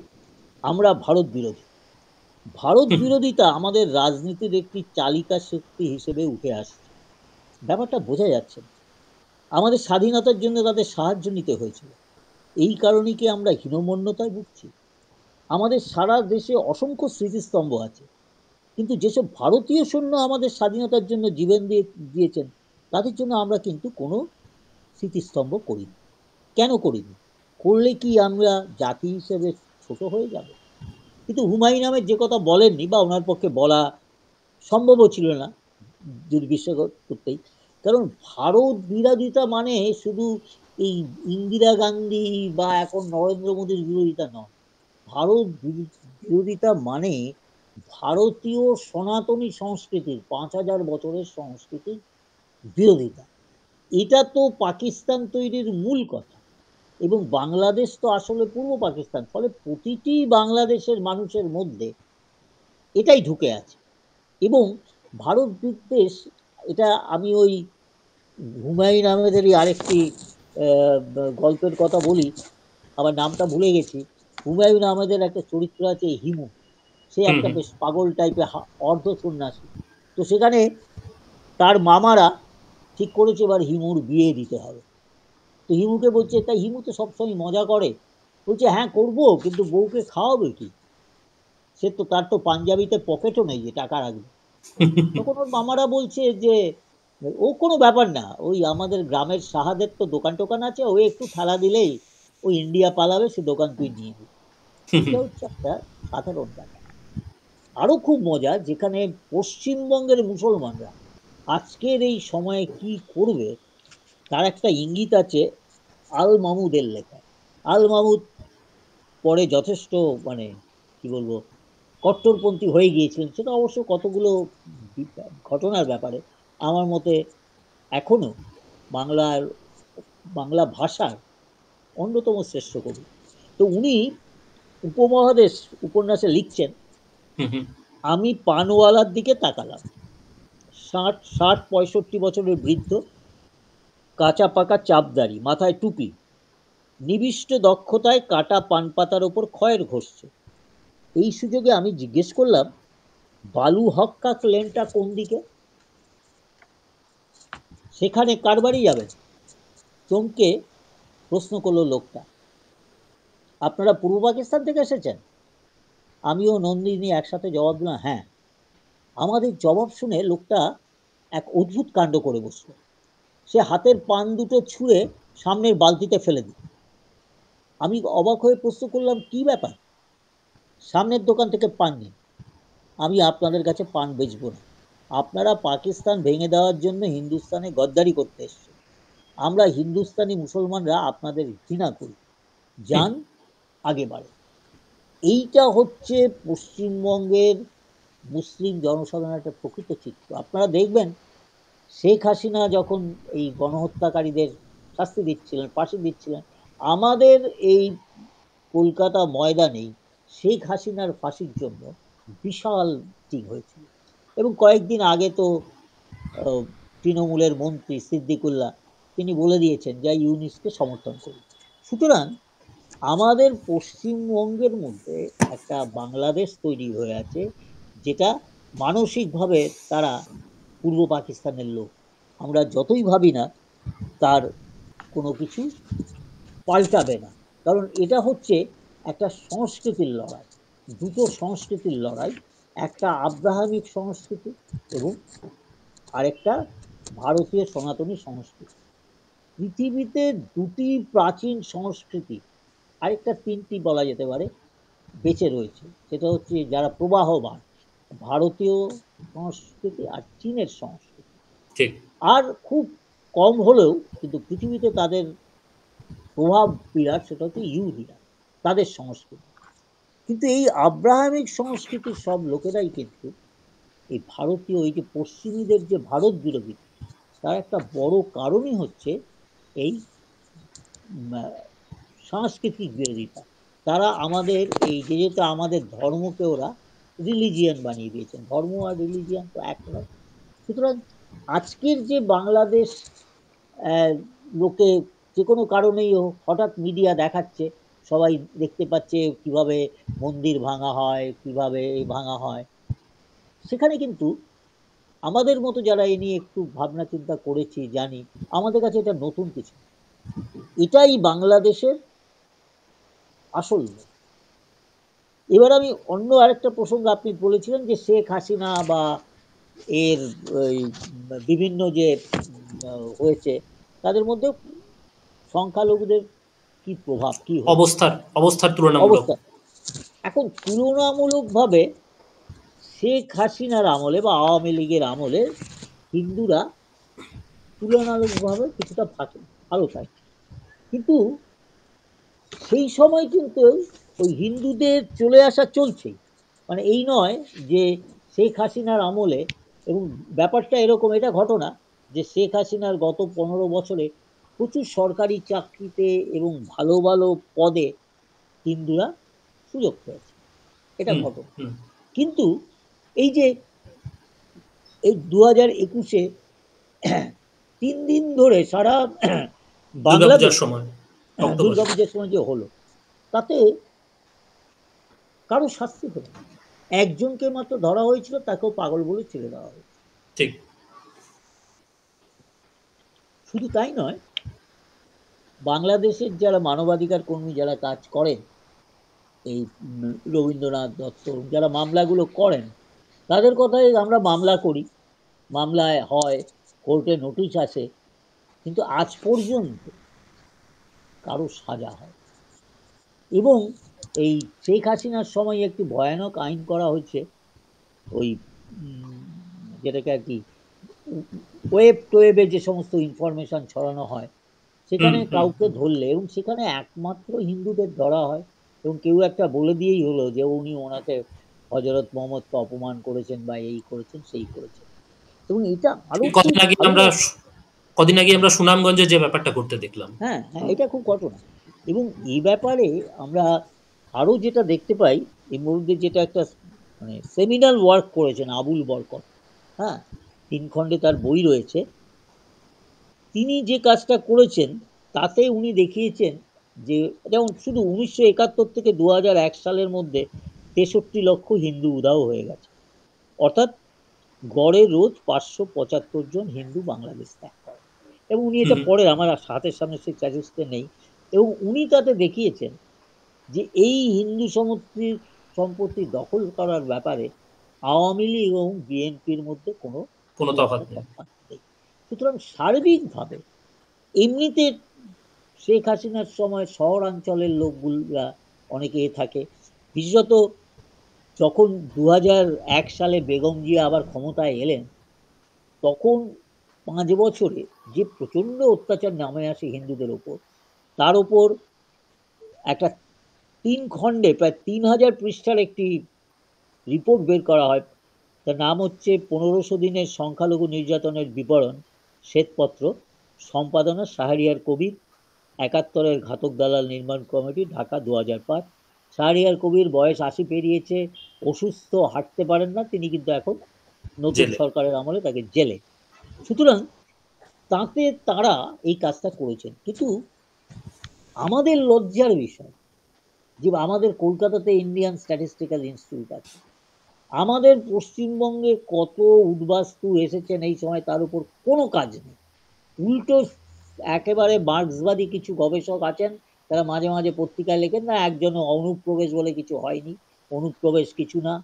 আমরা ভারত বিরোধী। ভারত হুম বিরোধিতা আমাদের রাজনীতির একটি চালিকা শক্তি হিসেবে উঠে আসছে। ব্যাপারটা বোঝা যাচ্ছে না। আমাদের স্বাধীনতার জন্য তাদের সাহায্য নিতে হয়েছিল, এই কারণে কি আমরা হীনমন্যতায় ভুগছি? আমাদের সারা দেশে অসংখ্য স্মৃতিস্তম্ভ আছে, কিন্তু যেসব ভারতীয় সৈন্য আমাদের স্বাধীনতার জন্য জীবন দিয়েছেন, তাদের জন্য আমরা কিন্তু কোনো স্মৃতিস্তম্ভ করিনি। কেন করিনি? করলে কি আমরা জাতি হিসেবে ছোট হয়ে যাব? কিন্তু হুমায়ুন আহমেদ যে কথা বলেননি, বা ওনার পক্ষে বলা সম্ভবও ছিল না দুর্বিষহ করতেই, কারণ ভারত বিরোধিতা মানে শুধু এই ইন্দিরা গান্ধী বা এখন নরেন্দ্র মোদীর বিরোধিতা নয়। ভারত বিরোধিতা মানে ভারতীয় সনাতনী সংস্কৃতির ৫,০০০ বছরের সংস্কৃতির বিরোধিতা। এটা তো পাকিস্তান তৈরির মূল কথা। এবং বাংলাদেশ তো আসলে পূর্ব পাকিস্তান, ফলে প্রতিটি বাংলাদেশের মানুষের মধ্যে এটাই ঢুকে আছে। এবং ভারত বিদ্বেষ, এটা আমি ওই হুমায়ুন আহমেদেরই আরেকটি গল্পের কথা বলি, আবার নামটা ভুলে গেছি। হুমায়ুন আহমেদের একটা চরিত্র আছে হিমু, সে হুম একটা হুম বেশ পাগল টাইপের অর্ধ সন্ন্যাসী। তো সেখানে তার মামারা ঠিক করেছে এবার হিমুর বিয়ে দিতে হবে। তো হিমুকে বলছে, তাই হিমু তো সবসময় মজা করে, বলছে হ্যাঁ করবো, কিন্তু বউকে খাওয়াবে কি? সে তো, তার তো পাঞ্জাবিতে পকেটও নেই যে টাকা রাখবে। তখন ওর মামারা বলছে যে ও কোনো ব্যাপার না, ওই আমাদের গ্রামের সাহাদের তো দোকান টোকান আছে, ও একটু ঠেলা দিলেই ও ইন্ডিয়া পালাবে, সে দোকান তুই নিয়ে নিবি। এইটা হচ্ছে একটা সাধারণ ব্যাপার। আরো খুব মজা, যেখানে পশ্চিমবঙ্গের মুসলমানরা আজকের এই সময়ে কি করবে তার একটা ইঙ্গিত আছে আল মামুদের লেখায়। আল মামুদ পরে যথেষ্ট, মানে কি বলবো, কট্টরপন্থী হয়ে গিয়েছিলেন, সেটা অবশ্য কতগুলো ঘটনার ব্যাপারে আমার মতে এখনো বাংলার, বাংলা ভাষার অন্যতম শ্রেষ্ঠ কবি। তো উনি উপমহাদেশ উপন্যাসে লিখছেন, হুম আমি পানওয়ালার দিকে তাকালাম। ৬০ ৬৫ বছরের বৃদ্ধ, কাঁচা পাকা চাপদাড়ি, মাথায় টুপি, নিবিষ্ট দক্ষতায় কাটা পান পাতার ওপর খয়ের ঘষছে। এই সুযোগে আমি জিজ্ঞেস করলাম, বালু হক্কাক লেনটা কোন দিকে? সেখানে কার বাড়ি যাবেন? চমকে প্রশ্ন করলো লোকটা, আপনারা পূর্ব পাকিস্তান থেকে এসেছেন? আমিও নন্দিনী একসাথে জবাব দিলাম, হ্যাঁ। আমাদের জবাব শুনে লোকটা এক অদ্ভুত কাণ্ড করে বসল। সে হাতের পান দুটো ছুঁড়ে সামনের বালতিতে ফেলে দিল। আমি অবাক হয়ে প্রশ্ন করলাম, কি ব্যাপার? সামনের দোকান থেকে পান নিন, আমি আপনাদের কাছে পান বেচবো না। আপনারা পাকিস্তান ভেঙে দেওয়ার জন্য হিন্দুস্তানে গদ্দারি করতে এসছেন। আমরা হিন্দুস্তানি মুসলমানরা আপনাদের ঘৃণা করি, হুম যান আগে বাড়ে। এইটা হচ্ছে পশ্চিমবঙ্গের মুসলিম জনসাধারণের একটা প্রকৃত চিত্র। আপনারা দেখবেন শেখ হাসিনা যখন এই গণহত্যাকারীদের শাস্তি দিচ্ছিলেন, ফাঁসি দিচ্ছিলেন, আমাদের এই কলকাতা ময়দানেই শেখ হাসিনার ফাঁসির জন্য বিশাল মিটিং হয়েছিল। এবং কয়েকদিন আগে তো তৃণমূলের মন্ত্রী সিদ্দিকুল্লাহ তিনি বলে দিয়েছেন যে ইউনিসকে সমর্থন করি। সুতরাং আমাদের পশ্চিমবঙ্গের মধ্যে একটা বাংলাদেশ তৈরি হয়ে আছে, যেটা মানসিকভাবে তারা পূর্ব পাকিস্তানের লোক। আমরা যতই ভাবি না তার কোনো কিছু পাল্টাবে না, কারণ এটা হচ্ছে একটা সংস্কৃতির লড়াই, দুটো সংস্কৃতির লড়াই, একটা আব্রাহামিক সংস্কৃতি এবং আরেকটা ভারতীয় সনাতনী সংস্কৃতি। পৃথিবীতে দুটি প্রাচীন সংস্কৃতি, আরেকটা তিনটি বলা যেতে পারে, বেঁচে রয়েছে। সেটা হচ্ছে যারা প্রবাহমান, ভারতীয় সংস্কৃতি আর চীনের সংস্কৃতি। ঠিক আর খুব কম হলেও কিন্তু পৃথিবীতে তাদের প্রভাব বিরাট, সেটা হচ্ছে ইহুদিরা, তাদের সংস্কৃতি। কিন্তু এই আব্রাহামিক সংস্কৃতির সব লোকেরাই কিন্তু এই ভারতীয়, এই যে পশ্চিমীদের যে ভারত বিরোধী, তার একটা বড় কারণই হচ্ছে এই সাংস্কৃতিক বিরোধিতা। তারা আমাদের এই, যেহেতু আমাদের ধর্মকে ওরা রিলিজিয়ান বানিয়ে দিয়েছেন। ধর্ম আর রিলিজিয়ান তো এক নয়। সুতরাং আজকের যে বাংলাদেশ লোকে যে কোনো কারণেই হঠাৎ মিডিয়া দেখাচ্ছে, সবাই দেখতে পাচ্ছে কিভাবে মন্দির ভাঙা হয়, কিভাবে ভাঙা হয়, সেখানে কিন্তু আমাদের মতো যারা এ নিয়ে একটু ভাবনা চিন্তা করেছি, জানি, আমাদের কাছে এটা নতুন কিছু। এটাই বাংলাদেশের আসল। এবার আমি অন্য আরেকটা প্রসঙ্গ, আপনি বলেছিলেন যে শেখ হাসিনা বা এর ওই বিভিন্ন যে হয়েছে, তাদের মধ্যে সংখ্যালঘুদের কি প্রভাব, কি হয়েছে অবস্থার তুলনামূলক। অবস্থা। এখন তুলনামূলকভাবে শেখ হাসিনার আমলে বা আওয়ামী লীগের আমলে হিন্দুরা তুলনামূলকভাবে কিছুটা ভালো থাকে, কিন্তু সেই সময় কিন্তু ওই হিন্দুদের চলে আসা চলছেই। মানে এই নয় যে শেখ হাসিনার আমলে, এবং ব্যাপারটা এরকম, এটা ঘটনা যে শেখ হাসিনার গত 15 বছরে প্রচুর সরকারি চাকরিতে এবং ভালো ভালো পদে হিন্দুরা সুযোগ পেয়েছে, এটা ঘটনা। কিন্তু এই যে এই 2021-এ 3 দিন ধরে সারা বাংলাদেশ দুর্গাপূজার সময় যে হলো, তাতে কারো শাস্তি হলো, একজনকে মাত্র ধরা হয়েছিল, তাকেও পাগল বলে ছেড়ে দেওয়া হয়েছে। ঠিক। শুধু তাই নয়, বাংলাদেশের যারা মানবাধিকার কর্মী যারা কাজ করেন, এই রবীন্দ্রনাথ দত্ত যারা মামলাগুলো করেন, তাদের কথাই আমরা মামলা করি, মামলায় হয়, কোর্টে নোটিশ আসে, কিন্তু আজ পর্যন্ত কারো সাজা হয়। এবং এই শেখ হাসিনার সময় একটি ভয়ানক আইন করা হয়েছে, ওই যেটাকে আর কি ওয়েব টোয়েবে যে সমস্ত ইনফরমেশন ছড়ানো হয়, সেখানে কাউকে ধরলে, এবং সেখানে একমাত্র হিন্দুদের ধরা হয়, এবং কেউ একটা বলে দিয়েই হলো যে উনি ওনাকে হজরত মোহাম্মদকে অপমান করেছেন বা এই করেছেন সেই করেছেন। এবং এটা আরো কদিন আগে আমরা সুনামগঞ্জে যে ব্যাপারটা করতে দেখলাম, হ্যাঁ হ্যাঁ, এটা খুব ঘটনা। এবং এই ব্যাপারে আমরা আরো যেটা দেখতে পাই, এই মুহূর্তে যেটা একটা মানে সেমিনাল ওয়ার্ক করেছেন আবুল বরকত, হ্যাঁ, 3 খণ্ডে তার বই রয়েছে। তিনি যে কাজটা করেছেন তাতে উনি দেখিয়েছেন যে যেমন শুধু 1971 থেকে 2001 সালের মধ্যে 63 লক্ষ হিন্দু উধাও হয়ে গেছে, অর্থাৎ গড়ে রোজ 575 জন হিন্দু বাংলাদেশ ত্যাগ করে। এবং উনি এটা পড়ে, আমার হাতের সামনে সেই ক্যাজেসটা নেই, এবং উনি তাতে দেখিয়েছেন যে এই হিন্দু সম্পত্তি দখল করার ব্যাপারে আওয়ামী লীগ এবং বিএনপির মধ্যে কোনো তফাৎ নেই। সুতরাং সার্বিকভাবে এমনিতে শেখ হাসিনার সময় শহরাঞ্চলের লোকগুলা অনেকে থাকে, বিশেষত যখন 2001 সালে বেগম জিয়া আবার ক্ষমতায় এলেন, তখন 5 বছরে যে প্রচণ্ড অত্যাচার নামে আসে হিন্দুদের ওপর, তার ওপর একটা 3 খণ্ডে প্রায় 3000 পৃষ্ঠার একটি রিপোর্ট বের করা হয়। তার নাম হচ্ছে 1500 দিনের সংখ্যালঘু নির্যাতনের বিবরণ, শ্বেতপত্র, সম্পাদনা শাহরিয়ার কবির, 71-এর ঘাতক দালাল নির্মাণ কমিটি, ঢাকা 2005। শাহরিয়ার কবির বয়স 80 পেরিয়েছে, অসুস্থ, হাঁটতে পারেন না, তিনি কিন্তু এখন নতুন সরকারের আমলে তাকে জেলে। সুতরাং তাতে তারা এই কাজটা করেছেন। কিন্তু আমাদের লজ্জার বিষয় যে আমাদের কলকাতাতে ইন্ডিয়ান স্ট্যাটিস্টিক্যাল ইনস্টিটিউট আছে, আমাদের পশ্চিমবঙ্গে কত উদ্বাস্তু এসেছেন এই সময়, তার উপর কোনো কাজ নেই। উল্টো একেবারে মার্ক্সবাদী কিছু গবেষক আছেন, তারা মাঝে মাঝে পত্রিকায় লেখেন না, একজন অনুপ্রবেশ বলে কিছু হয়নি, অনুপ্রবেশ কিছু না,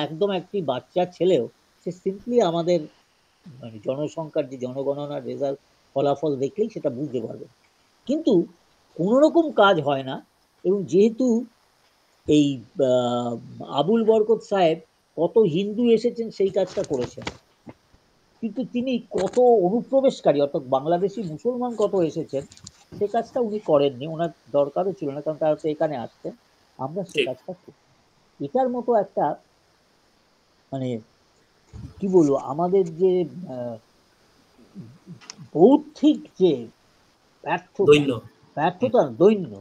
একদম একটি বাচ্চা ছেলেও সে সিম্পলি আমাদের মানে জনসংখ্যার যে জনগণনার রেজাল্ট ফলাফল দেখলেই সেটা বুঝতে পারবে। কিন্তু কোনো রকম কাজ হয় না। এবং যেহেতু এই আবুল বরকত সাহেব কত হিন্দু এসেছেন সেই কাজটা করেছেন, কিন্তু তিনি কত অনুপ্রবেশকারী অর্থাৎ বাংলাদেশি মুসলমান কত এসেছেন সে কাজটা উনি করেননি, ওনার দরকারও ছিল না, কারণ তারা তো এখানে আসছেন, আমরা সে কাজটা করি। এটার মতো একটা মানে কি বলবো, আমাদের যে বৌদ্ধিক যে ব্যর্থতা দৈন্য,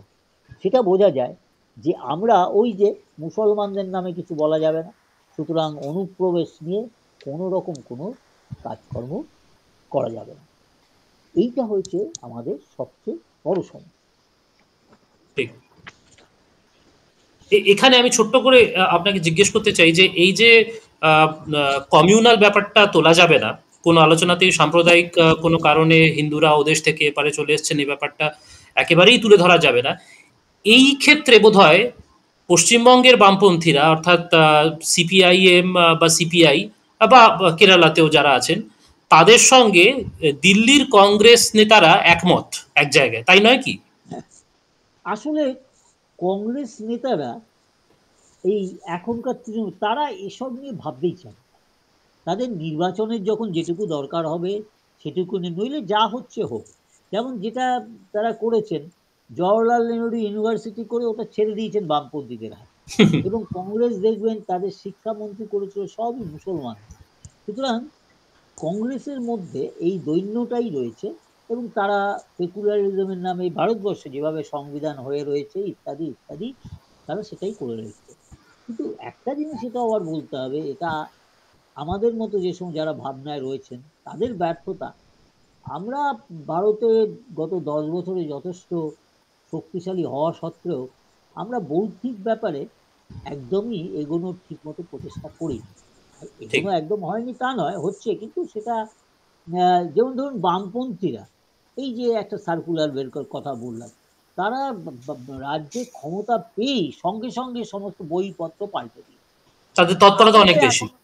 সেটা বোঝা যায় যে আমরা ওই যে মুসলমানদের নামে কিছু বলা যাবে না, সুতরাং অনুপ্রবেশ নিয়ে কোনো রকম কোনো কাজকর্ম করা যাবে না। এইটা হয়েছে আমাদের সবচেয়ে বড় সমস্যা। ঠিক। এখানে আমি ছোট্ট করে আপনাকে জিজ্ঞেস করতে চাই যে এই যে কমিউনাল ব্যাপারটা তোলা যাবে না কোনো আলোচনাতেই, সাম্প্রদায়িক কোনো কারণে হিন্দুরা ওদেশ থেকে এপারে চলে এসছেন, এই ব্যাপারটা একেবারেই তুলে ধরা যাবে না। এই ক্ষেত্রে বোধহয় পশ্চিমবঙ্গের বামপন্থীরা, অর্থাৎ সিপিআইএম বা সিপিআই বা কেরালাতেও যারা আছেন, তাদের সঙ্গে দিল্লির কংগ্রেস নেতারা একমত এক জায়গায়, তাই নয় কি? আসলে কংগ্রেস নেতারা এই এখনকার তারা এসব নিয়ে ভাবতেই চান। তাদের নির্বাচনের যখন যেটুকু দরকার হবে সেটুকু, নইলে যা হচ্ছে হোক। যেমন যেটা তারা করেছেন, জওহরলাল নেহরু ইউনিভার্সিটি করে ওটা ছেড়ে দিয়েছেন বামপন্থীদের হাতে, এবং কংগ্রেস দেখবেন তাদের শিক্ষামন্ত্রী করেছিল সবই মুসলমান। সুতরাং কংগ্রেসের মধ্যে এই দৈন্যটাই রয়েছে, এবং তারা সেকুলারিজমের নামে ভারতবর্ষে যেভাবে সংবিধান হয়ে রয়েছে ইত্যাদি ইত্যাদি, তারা সেটাই করে রয়েছে। কিন্তু একটা জিনিস এটাও আবার বলতে হবে, এটা আমাদের মতো যে সময় যারা ভাবনায় রয়েছেন তাদের ব্যর্থতা। আমরা ভারতে গত 10 বছরে যথেষ্ট শক্তিশালী হওয়া সত্ত্বেও আমরা বৌদ্ধিক ব্যাপারে একদমই এগোনোর ঠিক মতো প্রচেষ্টা করি। ঠিক। এগোনো একদম হয়নি তা নয়, হচ্ছে, কিন্তু সেটা যেমন ধরুন বামপন্থীরা, এই যে একটা সার্কুলার বের কথা বললাম, তারা রাজ্যে ক্ষমতা পেয়েই সঙ্গে সঙ্গে সমস্ত বইপত্র পাল্টে দিয়ে, তাদের তৎপরতা অনেক আমাদের বেশি। এখন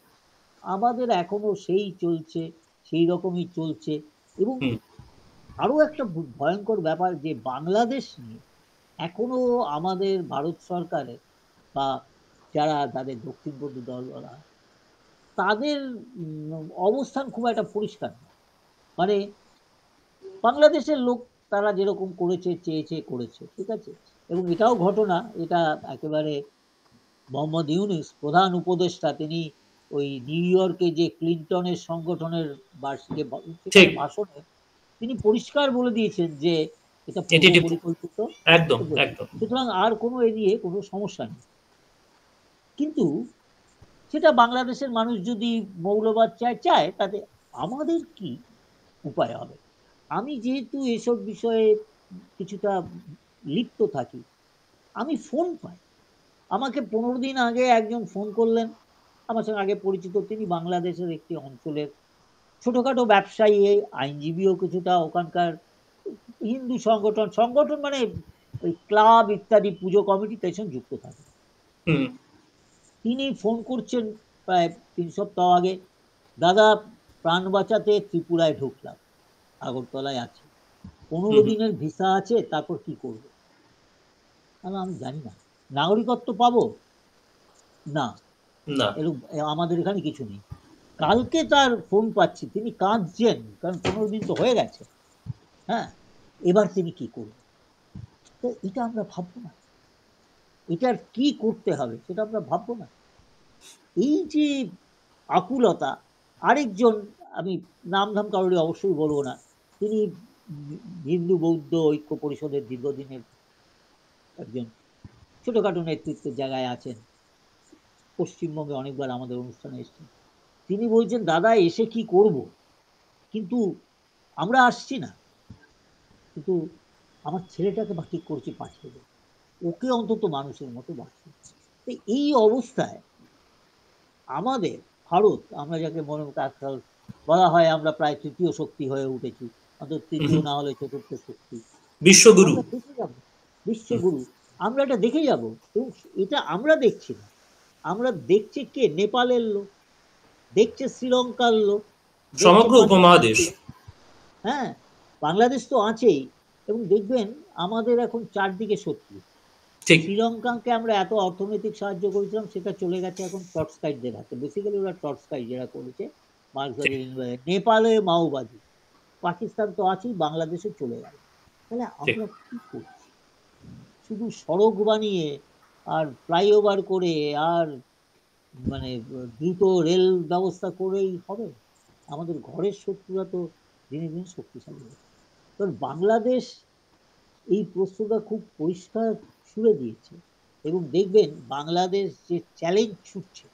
আমাদের এখনো সেই চলছে, সেই রকমই চলছে। এবং হুম। আরো একটা ভয়ঙ্কর ব্যাপার যে বাংলাদেশ নিয়ে এখনো আমাদের ভারত সরকারের বা যারা তাদের দক্ষিণপন্থী দল বলা হয়, তাদের অবস্থান খুব একটা পরিষ্কার না। মানে বাংলাদেশের লোক তারা যেরকম করেছে, চেয়েছে, করেছে, ঠিক আছে। এবং এটাও ঘটনা, এটা একেবারে মোহাম্মদ ইউনূস প্রধান উপদেষ্টা, তিনি ওই নিউ ইয়র্কে যে ক্লিনটনের সংগঠনের বার্ষিকী ঠিক। সেখানে ভাষণে তিনি পরিষ্কার বলে দিয়েছেন যে এটা এটি পূর্ব এটি পরিকল্পিত। একদম একদম। সুতরাং আর কোনো এ নিয়ে কোনো সমস্যা নেই। কিন্তু সেটা বাংলাদেশের মানুষ যদি মৌলবাদ চায় চায়, তাতে আমাদের কি উপায় হবে? আমি যেহেতু এসব বিষয়ে কিছুটা লিপ্ত থাকি, আমি ফোন পাই। আমাকে 15 দিন আগে একজন ফোন করলেন, আমার সঙ্গে আগে পরিচিত, তিনি বাংলাদেশের একটি অঞ্চলের ছোটখাটো ব্যবসায়ী, আইনজীবীও কিছুটা, ওখানকার হিন্দু সংগঠন সংগঠন মানে ওই ক্লাব ইত্যাদি পুজো কমিটি তার সঙ্গে যুক্ত থাকে। হুম। তিনি ফোন করছেন প্রায় 3 সপ্তাহ আগে, দাদা প্রাণ বাঁচাতে ত্রিপুরায় ঢুকলাম, আগরতলায় আছি, 15 দিনের ভিসা আছে, তারপর কি করবো? আমি জানি না, নাগরিকত্ব পাবো না, না। এরকম আমাদের এখানে কিছু নেই। কালকে তার ফোন পাচ্ছি, তিনি কাঁদছেন, কারণ 15 দিন তো হয়ে গেছে। হ্যাঁ, এবার তিনি কি করবেন? তো এটা আমরা ভাববো না, এটার কি করতে হবে সেটা আমরা ভাববো না। এই যে আকুলতা, আরেকজন, আমি নাম ধাম কারোরই অবশ্যই বলবো না, তিনি হিন্দু বৌদ্ধ ঐক্য পরিষদের দীর্ঘদিনের একজন ছোটখাটো নেতৃত্বের জায়গায় আছেন, পশ্চিমবঙ্গে অনেকবার আমাদের অনুষ্ঠানে এসেছেন। তিনি বলছেন, দাদা এসে কি করব, কিন্তু আমরা আসছি না, কিন্তু আমার ছেলেটাকে বা ঠিক করছি পাঠিয়ে দেবো, ওকে অন্তত মানুষের মতো বাঁচিয়ে। তো এই অবস্থায় আমাদের ভারত, আমরা যাকে মনে আজকাল বলা হয় আমরা প্রায় তৃতীয় শক্তি হয়ে উঠেছি, অন্তত তৃতীয় না হলে চতুর্থ শক্তি, বিশ্বগুরু। আমরা দেখে যাব, বিশ্বগুরু, আমরা এটা দেখে যাব। এবং এটা আমরা দেখছি না, আমরা দেখছে কে? নেপালের লোক, দেখছে শ্রীলঙ্কার লোক, দেখছে সমগ্র পাকিস্তানের উপমহাদেশ। লোক। হ্যাঁ, বাংলাদেশ তো আছেই। এবং দেখবেন আমাদের এখন চারদিকে শত্রু। ঠিক। শ্রীলঙ্কাকে আমরা এত অর্থনৈতিক সাহায্য করেছিলাম, সেটা চলে গেছে এখন টর্চকাইটদের হাতে। বেসিক্যালি ওরা টর্চকাইট যারা করেছে, ঠিক। মার্কসবাদী, নেপালে মাওবাদী, পাকিস্তান তো আছেই, বাংলাদেশে চলে গেল। তাহলে ঠিক। আমরা কি করছি? শুধু সড়ক বানিয়ে আর ফ্লাইওভার করে আর মানে দ্রুত রেল ব্যবস্থা করেই হবে? আমাদের ঘরের শত্রুরা তো দিনে দিনে শক্তিশালী হচ্ছে। কারণ বাংলাদেশ এই প্রশ্নটা খুব পরিষ্কার সুরে দিয়েছে। এবং দেখবেন বাংলাদেশ যে চ্যালেঞ্জ ছুটছে,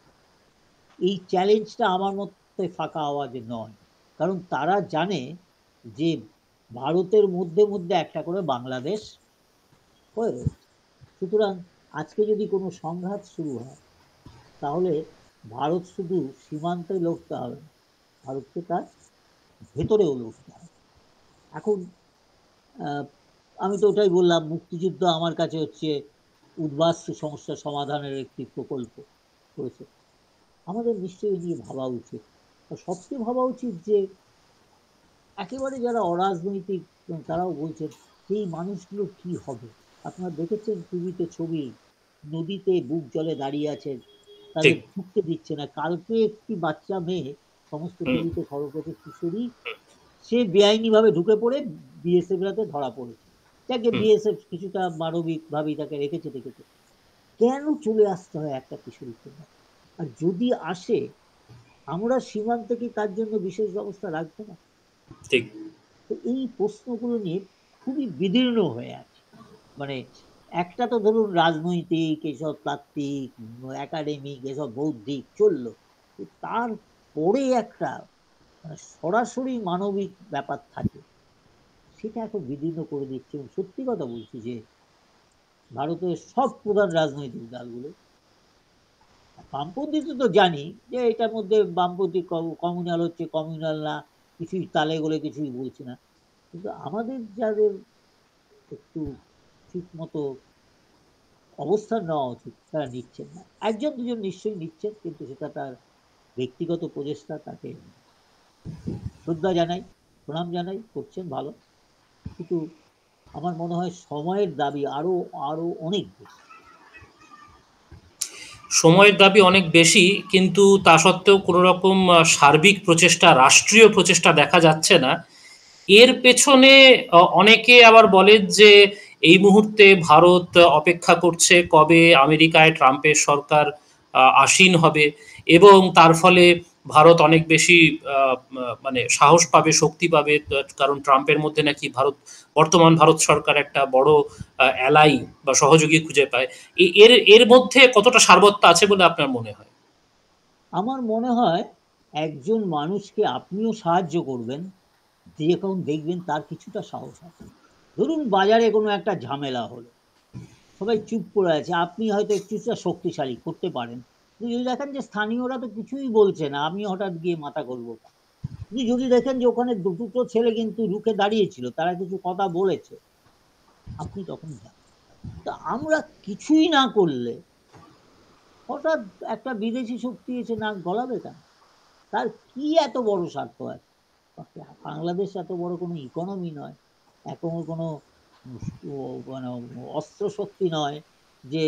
এই চ্যালেঞ্জটা আমার মতে ফাঁকা আওয়াজে নয়, কারণ তারা জানে যে ভারতের মধ্যে মধ্যে একটা করে বাংলাদেশ হয়ে রয়েছে। সুতরাং আজকে যদি কোনো সংঘাত শুরু হয়, তাহলে ভারত শুধু সীমান্তে লড়তে হবে না, ভারতকে তার ভেতরেও লড়তে হবে। এখন আমি তো ওটাই বললাম, মুক্তিযুদ্ধ আমার কাছে হচ্ছে উদ্বাস্তু সমস্যা সমাধানের একটি প্রকল্প করেছে। আমাদের নিশ্চয়ই নিয়ে ভাবা উচিত। সবচেয়ে ভাবা উচিত যে একেবারে যারা অরাজনৈতিক তারাও বলছেন এই মানুষগুলোর কি হবে। আপনারা দেখেছেন টিভিতে ছবি, নদীতে বুক জলে দাঁড়িয়ে আছে, তাদের ঠিক। ঢুকতে দিচ্ছে না। কালকে একটি বাচ্চা মেয়ে, সমস্ত হুম। টিভিতে খবর করেছে, কিশোরী, সে বেআইনি ভাবে ঢুকে পড়ে বিএসএফ রাতে ধরা পড়েছে। যাকে হুম। বিএসএফ কিছুটা মানবিক ভাবেই তাকে রেখেছে রেখেছে। কেন চলে আসতে হয় একটা কিশোরীকে? আর যদি আসে, আমরা সীমান্তে কি তার জন্য বিশেষ ব্যবস্থা রাখবো না? ঠিক। তো এই প্রশ্নগুলো নিয়ে খুবই বিদীর্ণ হয়ে আছে। মানে একটা তো ধরুন রাজনৈতিক এসব তাত্ত্বিক, একাডেমিক এসব বৌদ্ধিক চললো, তারপরে একটা সরাসরি মানবিক ব্যাপার থাকে, সেটা এখন বিদীর্ণ করে দিচ্ছে। এবং সত্যি কথা বলছি যে ভারতের সব প্রধান রাজনৈতিক দলগুলো, বামপন্থী তো জানি যে এটার মধ্যে বামপন্থী কমিউনাল হচ্ছে, কমিউনাল না, কিছুই তালে গলে কিছুই বলছি না, কিন্তু আমাদের যাদের একটু ঠিক মতো অবস্থান নেওয়া উচিত তারা নিচ্ছেন না। একজন দুজন নিশ্চয়ই নিচ্ছেন, কিন্তু সেটা তার ব্যক্তিগত প্রচেষ্টা, তাকে শ্রদ্ধা জানাই, প্রণাম জানাই, করছেন ভালো। কিন্তু আমার মনে হয় সময়ের দাবি আরো আরো অনেক বেশি। সময়ের দাবি অনেক বেশি, কিন্তু তা সত্ত্বেও কোনো রকম সার্বিক প্রচেষ্টা, রাষ্ট্রীয় প্রচেষ্টা দেখা যাচ্ছে না। এর পেছনে অনেকে আবার বলেন যে এই মুহূর্তে ভারত অপেক্ষা করছে কবে আমেরিকায় ট্রাম্পের সরকার আসীন হবে, এবং তার ফলে ভারত অনেক বেশি মানে সাহস পাবে, শক্তি পাবে। কারণ ট্রাম্পের মধ্যে নাকি বর্তমান ভারত সরকার একটা বড় অ্যালাই বা সহযোগী খুঁজে পায়। এর এর মধ্যে কতটা সারবত্তা আছে বলে আপনার মনে হয়? আমার মনে হয় একজন মানুষকে আপনিও সাহায্য করবেন, যখন দেখবেন তার কিছুটা সাহস আছে। ধরুন বাজারে কোনো একটা ঝামেলা হলো, সবাই চুপ করে আছে, আপনি হয়তো একটুটা শক্তিশালী করতে পারেন, কিন্তু যদি দেখেন যে স্থানীয়রা তো কিছুই বলছে না, আপনি হঠাৎ গিয়ে মাথা করবো। কিন্তু যদি দেখেন যে ওখানে দুটো ছেলে কিন্তু রুখে দাঁড়িয়েছিল, তারা কিছু কথা বলেছে, আপনি তখন যান। তা আমরা কিছুই না করলে হঠাৎ একটা বিদেশি শক্তি এসে নাক গলাবে কেন? তার কি এত বড় স্বার্থ আছে? বাংলাদেশ এত বড় কোনো ইকোনমি নয়, এখন কোনো মানে অস্ত্র শক্তি নয় যে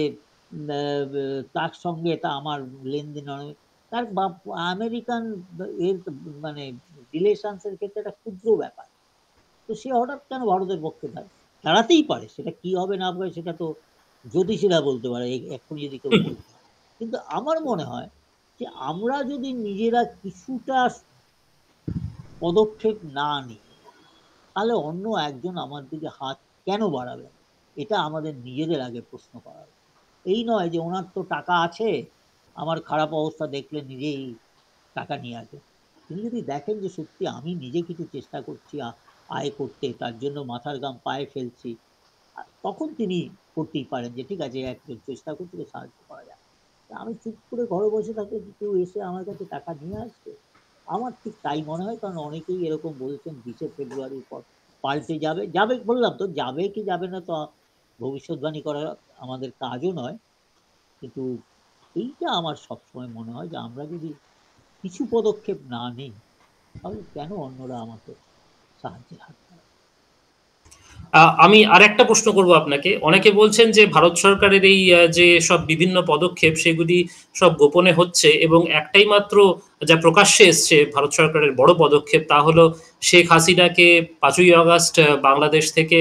তার সঙ্গে তা আমার লেনদেন নয়। তার আমেরিকান এর মানে রিলেশনস এর ক্ষেত্রে একটা ক্ষুদ্র ব্যাপার। তো সে হঠাৎ কেন ভারতের পক্ষে দাঁড়াতেই পারে। সেটা কি হবে না হবে সেটা তো জ্যোতিষীরা বলতে পারে, এক্ষুনি যদি কেউ বলতে পারে। কিন্তু আমার মনে হয় যে আমরা যদি নিজেরা কিছুটা পদক্ষেপ না নিই, তাহলে অন্য একজন আমার দিকে হাত কেন বাড়াবে? এটা আমাদের নিজেদের আগে প্রশ্ন করা উচিত। এই নয় যে ওনার তো টাকা আছে, আমার খারাপ অবস্থা দেখলে নিজেই টাকা নিয়ে আসে। তিনি যদি দেখেন যে সত্যি আমি নিজে কিছু চেষ্টা করছি আয় করতে, তার জন্য মাথার ঘাম পায়ে ফেলছি, তখন তিনি করতেই পারেন যে ঠিক আছে একজন চেষ্টা করছি, তো সাহায্য করা যায়। আমি চুপ করে ঘরে বসে থাকলে কি কেউ এসে আমার কাছে টাকা নিয়ে আসবে? আমার ঠিক তাই মনে হয়, কারণ অনেকেই এরকম বলছেন 20শে ফেব্রুয়ারির পর পাল্টে যাবে। যাবে বললাম তো, যাবে কি যাবে না তো ভবিষ্যৎবাণী করা আমাদের কাজও নয়। কিন্তু এইটা আমার সবসময় মনে হয় যে আমরা যদি কিছু পদক্ষেপ না নিই, তাহলে কেন অন্যরা আমাকে সাহায্যের হাত বাড়াবে? আমি আরেকটা প্রশ্ন করব আপনাকে। অনেকে বলছেন যে ভারত সরকারের এই যে সব বিভিন্ন পদক্ষেপ সেগুলি সব গোপনে হচ্ছে, এবং একটাই মাত্র যা প্রকাশ্যে এসছে ভারত সরকারের বড় পদক্ষেপ, তা হলো শেখ হাসিনাকে 5ই আগস্ট বাংলাদেশ থেকে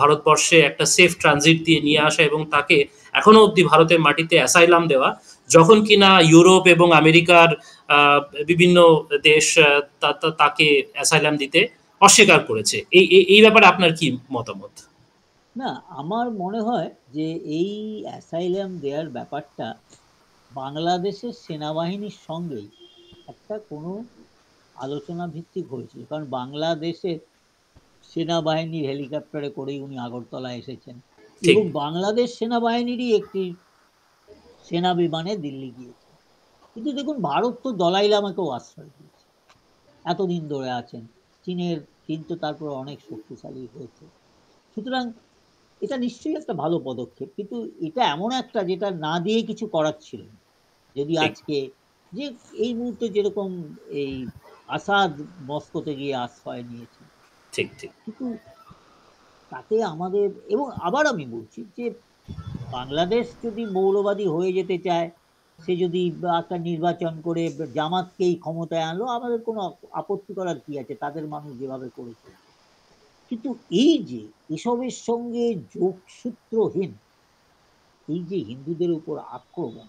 ভারতবর্ষে একটা সেফ ট্রানজিট দিয়ে নিয়ে আসা, এবং তাকে এখনো অবধি ভারতের মাটিতে অ্যাসাইলাম দেওয়া, যখন কিনা ইউরোপ এবং আমেরিকার বিভিন্ন দেশ তাকে অ্যাসাইলাম দিতে অস্বীকার করেছে। এই এই ব্যাপারে আপনার কি মতামত? না, আমার মনে হয় যে এই অ্যাসাইলাম দেওয়ার ব্যাপারটা বাংলাদেশের সেনাবাহিনীর সঙ্গেই একটা কোনো আলোচনা ভিত্তিক হয়েছিল, কারণ বাংলাদেশের সেনাবাহিনীর হেলিকপ্টারে করেই উনি আগরতলা এসেছেন, ঠিক। এবং বাংলাদেশ সেনাবাহিনীরই একটি সেনা বিমানে দিল্লি গিয়েছে। কিন্তু দেখুন, ভারত তো দলাই লামাকেও আশ্রয় দিয়েছে, এতদিন ধরে আছেন। চীন তো তারপর অনেক শক্তিশালী হয়েছে। সুতরাং এটা নিশ্চয়ই একটা ভালো পদক্ষেপ, কিন্তু এটা এমন একটা যেটা না দিয়ে কিছু করার ছিল না। যদি ঠিক। আজকে যে এই মুহূর্তে যেরকম এই আসাদ মস্কোতে গিয়ে আশ্রয় নিয়েছে, ঠিক। ঠিক। কিন্তু তাতে আমাদের, এবং আবার আমি বলছি যে বাংলাদেশ যদি মৌলবাদী হয়ে যেতে চায়, সে যদি একটা নির্বাচন করে জামাতকেই ক্ষমতায় আনলো, আমাদের কোনো আপত্তি করার কি আছে, তাদের মানুষ যেভাবে করেছে। কিন্তু এই যে এসবের সঙ্গে যোগসূত্রহীন এই যে হিন্দুদের উপর আক্রমণ,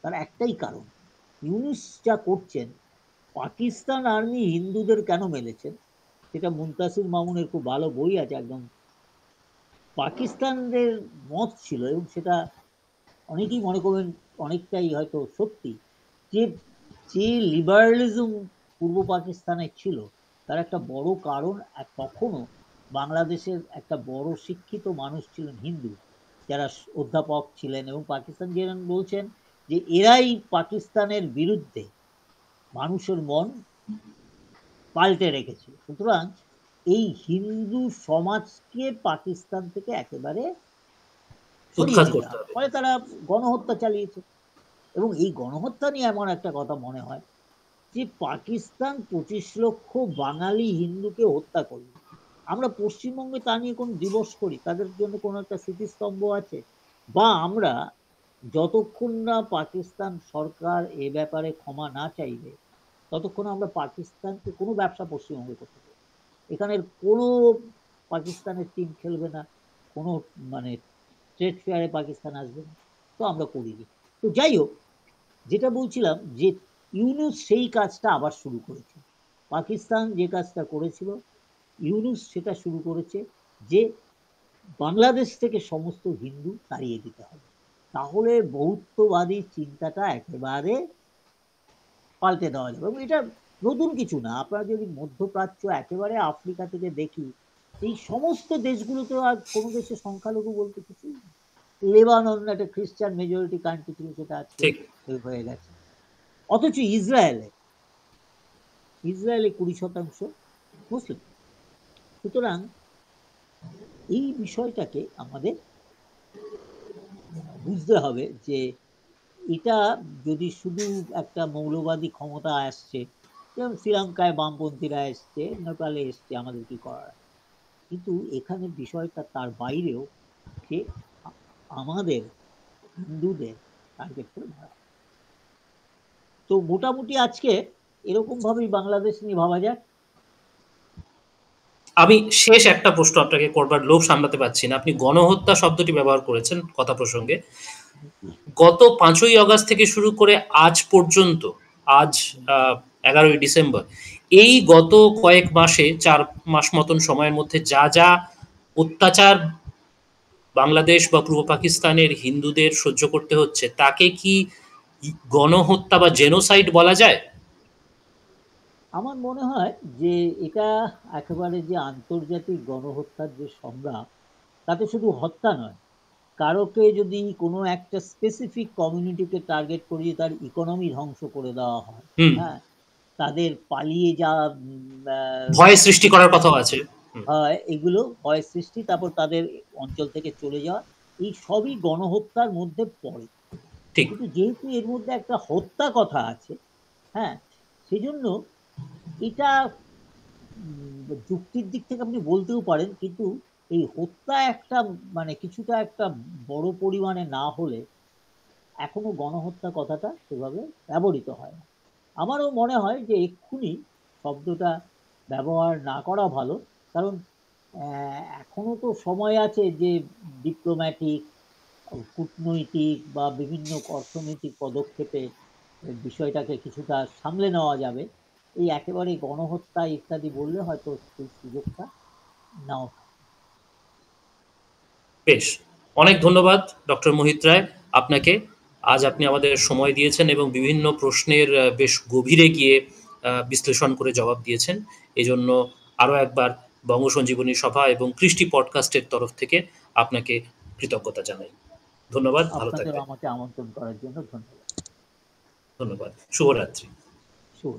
তার একটাই কারণ, ইউনূস যা করছেন। পাকিস্তান আর্মি হিন্দুদের কেন মেরেছেন, সেটা মুনতাসির মামুনের খুব ভালো বই আছে, একদম পাকিস্তানদের মত ছিল, এবং সেটা অনেকেই মনে করবেন অনেকটাই হয়তো সত্যি, যে যে লিবারালিজম পূর্ব পাকিস্তানে ছিল, তার একটা বড় কারণ, তখনও বাংলাদেশের একটা বড় শিক্ষিত মানুষ ছিলেন হিন্দু, যারা অধ্যাপক ছিলেন, এবং পাকিস্তান যেরকম বলছেন যে এরাই পাকিস্তানের বিরুদ্ধে মানুষের মন পাল্টে রেখেছে। সুতরাং এই হিন্দু সমাজকে পাকিস্তান থেকে একেবারে সরিয়ে উৎখাত দিতে করতে হবে, হবে। ফলে তারা গণহত্যা চালিয়েছে। এবং এই গণহত্যা নিয়ে এমন একটা কথা মনে হয় যে পাকিস্তান 25 লক্ষ বাঙালি হিন্দুকে হত্যা করল। আমরা পশ্চিমবঙ্গে তা নিয়ে কোন দিবস করি, তাদের জন্য কোনো একটা স্মৃতিস্তম্ভ আছে? বা আমরা যতক্ষণ না পাকিস্তান সরকার এ ব্যাপারে ক্ষমা না চাইবে, ততক্ষণ আমরা পাকিস্তানকে কোনো ব্যবসা পশ্চিমবঙ্গে করতে পারি। এখানের কোনো পাকিস্তানের টিম খেলবে না, কোনো মানে ট্রেড ফেয়ারে পাকিস্তান আসবে না, তো আমরা করিনি। তো যাই হোক, যেটা বলছিলাম যে ইউনূস সেই কাজটা আবার শুরু করেছে। পাকিস্তান যে কাজটা করেছিল, ইউনূস সেটা শুরু করেছে, যে বাংলাদেশ থেকে সমস্ত হিন্দু তাড়িয়ে দিতে হবে, তাহলে বহুত্ববাদী চিন্তাটা একেবারে পাল্টে দেওয়া যাবে। এবং এটা নতুন কিছু না, আপনারা যদি মধ্যপ্রাচ্য একেবারে আফ্রিকা থেকে দেখি, এই সমস্ত দেশগুলোতে আর কোনো দেশে সংখ্যালঘু বলতে কিছুই নেই। লেবানন একটা খ্রিস্টান মেজরিটি কান্ট্রি ছিল, সেটা আজকে ঠিক। হয়ে গেছে। অথচ ইসরায়েলে 20% মুসলিম। সুতরাং এই বিষয়টাকে আমাদের বুঝতে হবে যে এটা যদি শুধু একটা মৌলবাদী ক্ষমতা আসছে, যেমন শ্রীলঙ্কায় বামপন্থীরা এসছে, নেপালে এসছে, আমাদের কি করার, কিন্তু এখানে বিষয়টা তার বাইরেও, যে আমাদের হিন্দুদের টার্গেট করে মারা। তো মোটামুটি আজকে এরকম ভাবেই বাংলাদেশ নিয়ে ভাবা যাক। আমি শেষ একটা প্রশ্ন আপনাকে করবার লোভ সামলাতে পারছি না। আপনি গণহত্যা শব্দটি ব্যবহার করেছেন কথা প্রসঙ্গে। গত 5ই আগস্ট থেকে শুরু করে আজ পর্যন্ত, আজ 11ই ডিসেম্বর, এই গত কয়েক মাসে, 4 মাস মতন সময়ের মধ্যে যা যা অত্যাচার বাংলাদেশ বা পূর্ব পাকিস্তানের হিন্দুদের সহ্য করতে হচ্ছে, তাকে কি গণহত্যা বা জেনোসাইড বলা যায়? আমার মনে হয় যে এটা একেবারে যে আন্তর্জাতিক গণহত্যার যে সংগ্রাম, তাতে শুধু হত্যা নয়, কারোকে যদি কোনো একটা স্পেসিফিক কমিউনিটিকে টার্গেট করে যদি তার ইকোনমি ধ্বংস করে দেওয়া হয়, হুম। হ্যাঁ, তাদের পালিয়ে যাওয়া, ভয় সৃষ্টি করার কথাও আছে। হুম। হয় এগুলো ভয় সৃষ্টি, তারপর তাদের অঞ্চল থেকে চলে যাওয়া, এই সবই গণহত্যার মধ্যে পড়ে। ঠিক। কিন্তু যেহেতু এর মধ্যে একটা হত্যা কথা আছে, হ্যাঁ, সেজন্য এটা যুক্তির দিক থেকে আপনি বলতেও পারেন, কিন্তু এই হত্যা একটা মানে কিছুটা একটা বড় পরিমাণে না হলে এখনো গণহত্যা কথাটা সেভাবে ব্যবহৃত হয় না। আমারও মনে হয় যে এক্ষুনি শব্দটা ব্যবহার না করা ভালো, কারণ এখনো তো সময় আছে যে ডিপ্লোম্যাটিক, কূটনৈতিক বা বিভিন্ন অর্থনৈতিক পদক্ষেপে বিষয়টাকে কিছুটা সামলে নেওয়া যাবে। এই একেবারে গণহত্যা ইত্যাদি বললে হয়তো সেই সুযোগটা নাও থাকে। বেশ, অনেক ধন্যবাদ ডক্টর মোহিত রায় আপনাকে আজ আপনি আমাদের সময় দিয়েছেন এবং বিভিন্ন প্রশ্নের বেশ গভীরে গিয়ে বিশ্লেষণ করে জবাব দিয়েছেন। এজন্য আরও একবার বঙ্গসঞ্জীবনী সভা এবং কৃষ্টি পডকাস্টের তরফ থেকে আপনাকে কৃতজ্ঞতা জানাই। ধন্যবাদ, ভালো আপনাকেও থাকবেন। আমাকে আমন্ত্রণ করার জন্য ধন্যবাদ। ধন্যবাদ, শুভরাত্রি। শুভ